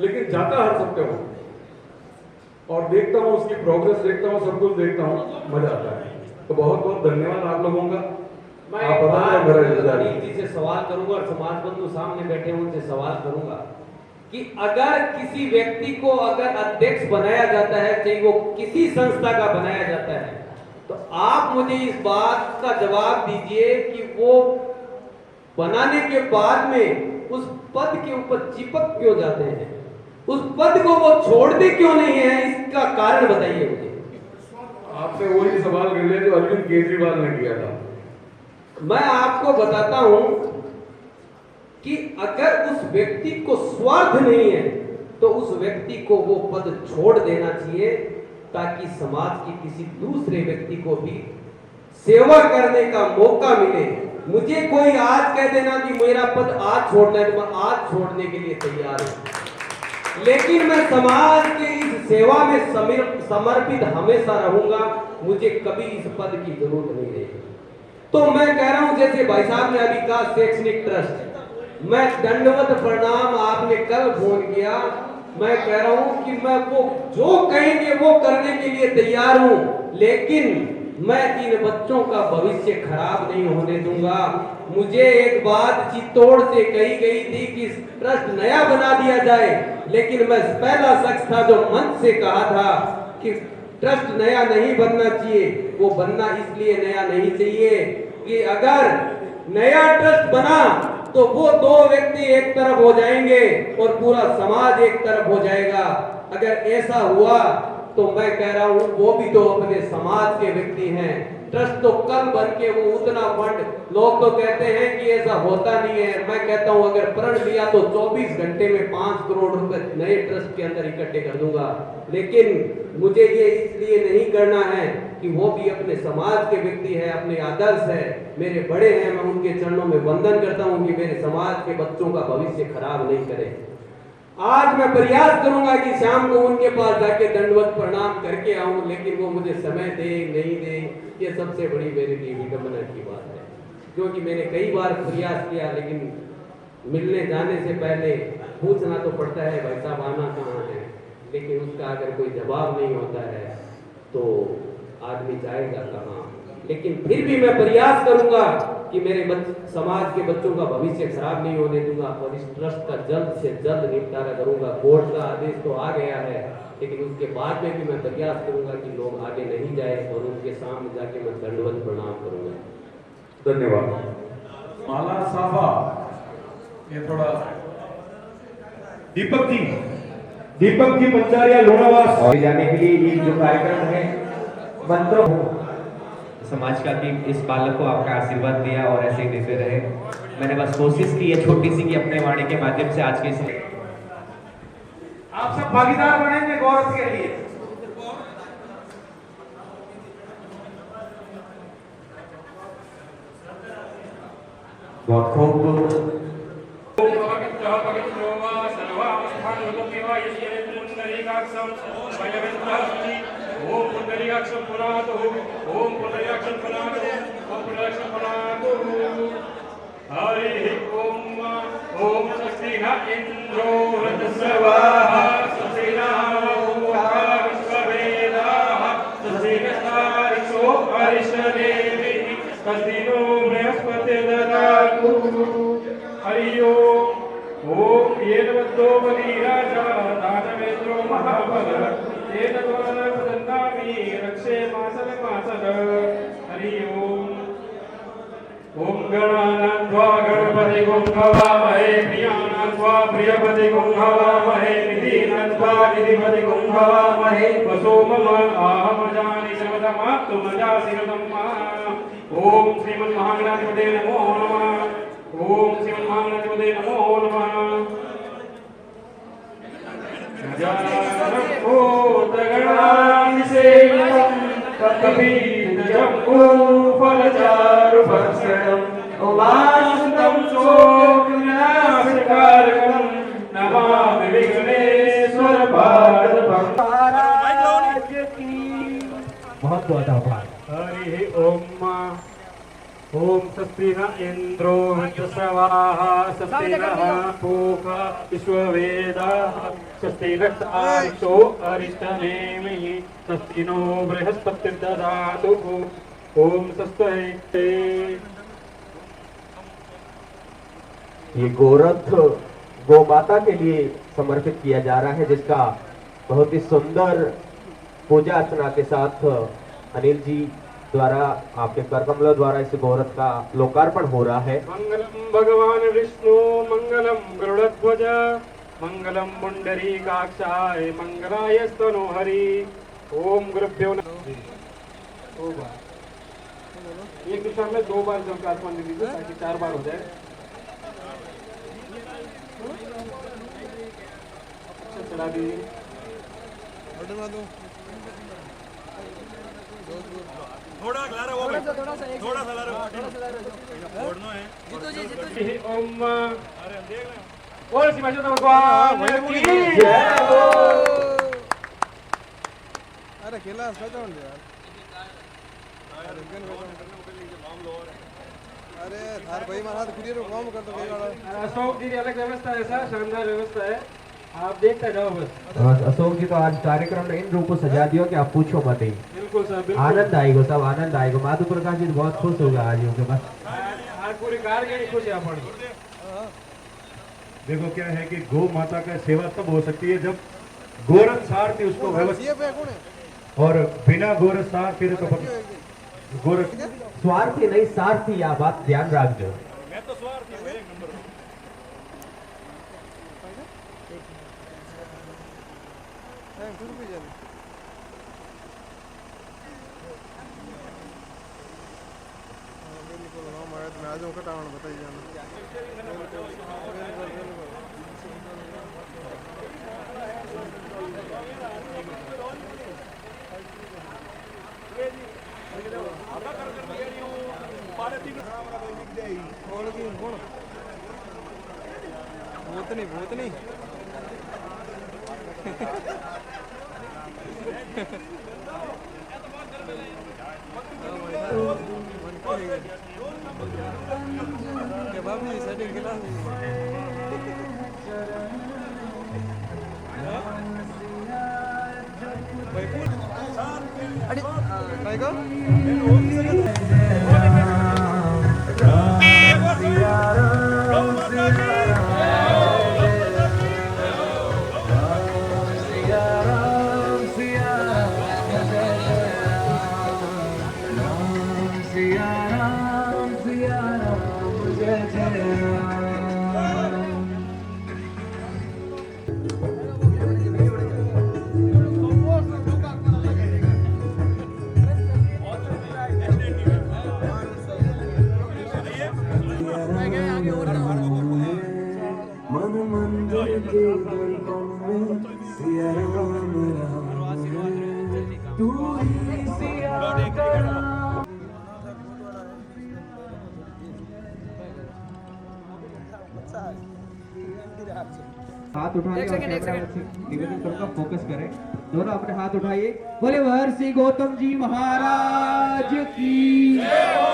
लेकिन जाता हर सप्ताह हूं और देखता हूं उसकी प्रोग्रेस, देखता हूं सब कुछ देखता हूं, मजा आता है। तो बहुत बहुत धन्यवाद आप लोगों का। मैं आप बता रहे मेरा इंतजार अनिल जी से सवाल करूंगा और समाज बंधु सामने बैठे हैं उनसे सवाल करूंगा कि अगर किसी व्यक्ति को अगर अध्यक्ष बनाया जाता है, चाहे वो किसी संस्था का बनाया जाता है, तो आप मुझे इस बात का जवाब दीजिए कि वो बनाने के बाद में उस पद के ऊपर चिपक क्यों जाते हैं, उस पद को वो छोड़ते क्यों नहीं है, इसका कारण बताइए मुझे। आपसे वही सवाल कर लिया जो अरविंद केजरीवाल ने किया था। मैं आपको बताता हूं कि अगर उस व्यक्ति को स्वार्थ नहीं है तो उस व्यक्ति को वो पद छोड़ देना चाहिए, ताकि समाज के किसी दूसरे व्यक्ति को भी सेवा करने का मौका मिले। मुझे कोई आज कह देना कि मेरा पद आज छोड़ना है तो मैं आज छोड़ने के लिए तैयार हूं, लेकिन मैं समाज के इस सेवा में समर्पित हमेशा रहूंगा। मुझे कभी इस पद की जरूरत नहीं रहेगी। तो मैं कह रहा हूं, जैसे भाई साहब ने अभी कहा शैक्षणिक ट्रस्ट, मैं दंडवत प्रणाम, आपने कल फोन किया, मैं कह रहा हूं कि मैं वो जो कहेंगे वो करने के लिए तैयार हूं, लेकिन मैं इन बच्चों का भविष्य खराब नहीं होने दूंगा। मुझे एक बात चित्तौड़ से कही गई थी कि ट्रस्ट नया बना दिया जाए, लेकिन मैं पहला शख्स था जो मंच से कहा था कि ट्रस्ट नया नहीं बनना चाहिए। वो बनना इसलिए नया नहीं चाहिए कि अगर नया ट्रस्ट बना तो वो दो व्यक्ति एक तरफ हो जाएंगे और पूरा समाज एक तरफ हो जाएगा। अगर ऐसा हुआ तो मैं कह रहा हूं वो भी तो अपने समाज के व्यक्ति हैं। ट्रस्ट तो कल बन के वो उतना फंड, लोग तो कहते हैं कि ऐसा होता नहीं है, मैं कहता हूं अगर प्रण लिया तो 24 घंटे में 5 करोड़ रुपए नए ट्रस्ट के अंदर इकट्ठे कर दूंगा। लेकिन मुझे ये इसलिए नहीं करना है कि वो भी अपने समाज के व्यक्ति है, अपने आदर्श है, मेरे बड़े हैं, मैं उनके चरणों में वंदन करता हूं कि मेरे समाज के बच्चों का भविष्य खराब नहीं करे। आज मैं प्रयास करूंगा कि शाम को उनके पास जाके दंडवत प्रणाम करके आऊं, लेकिन वो मुझे समय दे नहीं दे, ये सबसे बड़ी मेरे लिए विडंबना की बात है। क्योंकि मैंने कई बार प्रयास किया, लेकिन मिलने जाने से पहले पूछना तो पड़ता है भाई साहब आना कहाँ है, लेकिन उसका अगर कोई जवाब नहीं होता है तो आदमी जाएगा कहाँ। लेकिन फिर भी मैं प्रयास करूंगा कि मेरे समाज के बच्चों का भविष्य खराब नहीं होने दूंगा और इस ट्रस्ट का जल्द से जल्द निपटारा करूंगा। कोर्ट का आदेश तो आ गया है, लेकिन उसके बाद में भी मैं प्रयास करूंगा कि लोग आगे नहीं जाए और उनके सामने जाके मैं दंडवत प्रणाम करूंगा। धन्यवाद। माला साहबा, ये थोड़ा दीपक जी पंचारिया लोनावास और जाने के लिए ये जो कार्यक्रम है मंत्रों समाज का कि इस बालक को आपका आशीर्वाद दिया और ऐसे ही देते रहे। मैंने बस कोशिश की है छोटी सी कि अपने वाणी के माध्यम से आज के आप सब भागीदार बनेंगे गौरव के लिए। बहुत खूब ओम पुंडरीकाक्षं पुनातो ओम पुंडरीकाक्षं पुनातो ओम पुंडरीकाक्षं पुनातो हरि ओम ओम स्वस्ति न इंद्रो रजस्वाहा स्वस्ति न विश्ववेदाः स्वस्ति नस्तारिक्षो अरिष्टनेमिः स्वस्ति नो बृहस्पतिर्दधातु हरि ओम येन वद्दो बलिराजा दानवेन्द्रो महाबलः येन द्वारपदन्नामी रक्षे मासल हरि ओम ओम गणानां त्वा गणपतिं भवामहे प्रियाणां त्वा प्रियपति कुंभवामहे निधिनन्त्वा निधिपति कुंभवामहे वसो मम आहमजानि शमतमाप्तुमजासि गतम्मा। ओम श्रीमन्महागणाधिपते नमो नमः। ओम श्रीमन्महागणाधिपते नमो नमः। नमामि विघ्नेश्वर पाद बहुत बहुत आभार। हरि ओम। ओम स्वस्ति न इंद्रो वृद्धश्रवाः स्वस्ति नः पूषा विश्ववेदाः स्वस्ति नक्षत्रो अरिष्टनेमिः स्वस्ति नो बृहस्पतिर्दधातु। ओम स्वस्ति। ये गोरथ गौ माता के लिए समर्पित किया जा रहा है, जिसका बहुत ही सुंदर पूजा अर्चना के साथ अनिल जी द्वारा आपके कर कमलों द्वारा इस गोरथ का लोकार्पण हो रहा है। मंगलम भगवान विष्णु मंगलम गरुड़ध्वज मंगलम पुंडरीकाक्षाय मंगलाय स्तनोहरि। ओम गुरुभ्यो नमः। एक दिशा में 2 बार जल का आसमान दे दीजिए ताकि 4 बार हो जाए। चला दीजिए। थोड़ा ला रहा हो, थोड़ा सा ला रहा हो, छोड़ना है। ओम अरे देख रहे हैं। बोल श्री महेश्वर भगवान की जय हो। अरे खेला सजाऊं यार। अरे थार भाई महाराज कुरियर को काम कर दो भाई वाला। अशोक जी की अलग व्यवस्था है सर, शानदार व्यवस्था है, आप देखते जाओ बस। अशोक जी तो आज कार्यक्रम ने इन रूप को सजा दिया कि आप पूछो मत ही। बिल्कुल सर, बिल्कुल आनंद आएगा, सब आनंद आएगा। माधु प्रकाश जी बहुत खुश होगा आज उनके पास। आज पूरी कार के खुश है अपन। देखो क्या है कि गौ माता का सेवा तब हो सकती है जब गोरख सारथी उसको व्यवस्थित, और बिना गोरख सारथी तो गोरख स्वार्थी नहीं सारथी, यह बात ध्यान रख दो। मैं तो स्वार्थी हूं, 1 नंबर। आज उनका टावण बताइए जाना। भूतनी बाबी सेटिंग गिला हाथ उठाइए, निवेदन करूंगा फोकस करें, दोनों अपने हाथ उठाइए। बोले महर्षि गौतम जी महाराज की जय हो।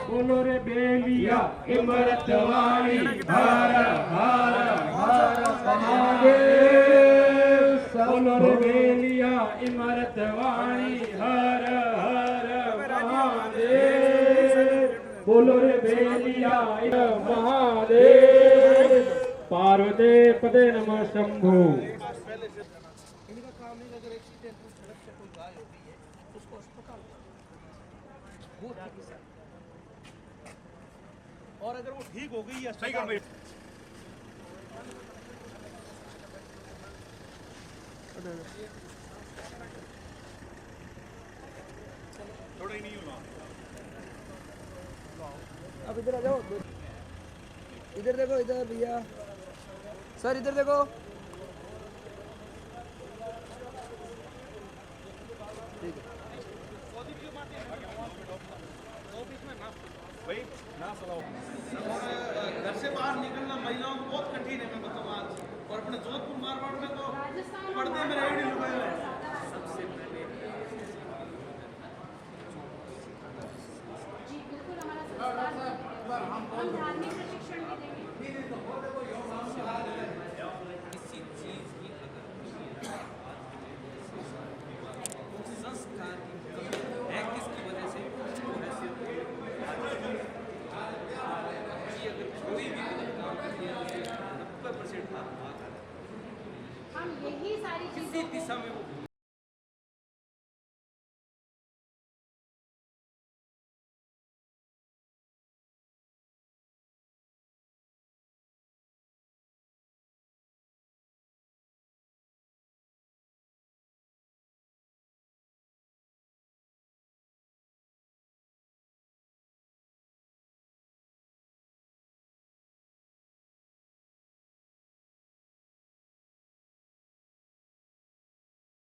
बोलो रे बेलिया इमरत वाणी हर हर हर महादेव। बोलो रे बेलिया इमरत वाणी हर हर महादेव। बोलो रे बेलिया महादेव। पार्वते पदे नमः शंभु। और अगर वो ठीक हो गई या सही कर थोड़ा ही नहीं हुआ। अब इधर आ जाओ, इधर देखो, इधर भैया सर, इधर देखो। ठीक है भाई ना चलाओ। घर से बाहर निकलना महिलाओं को बहुत कठिन है, मैं बताऊँ आज। और अपने जोधपुर मारवाड़ में तो पर्दे में रेडी लुकाए हुए हैं। सबसे पहले जी बिल्कुल हमारा हम धार्मिक प्रशिक्षण भी देंगे। किसी चीज की संस्कार की कमी है, किसकी वजह से वो हैसियत कि अगर कोई भी गलत काम किया तो 90% हाथ आता है। हम यही सारी किसी चीजों दिशा में वो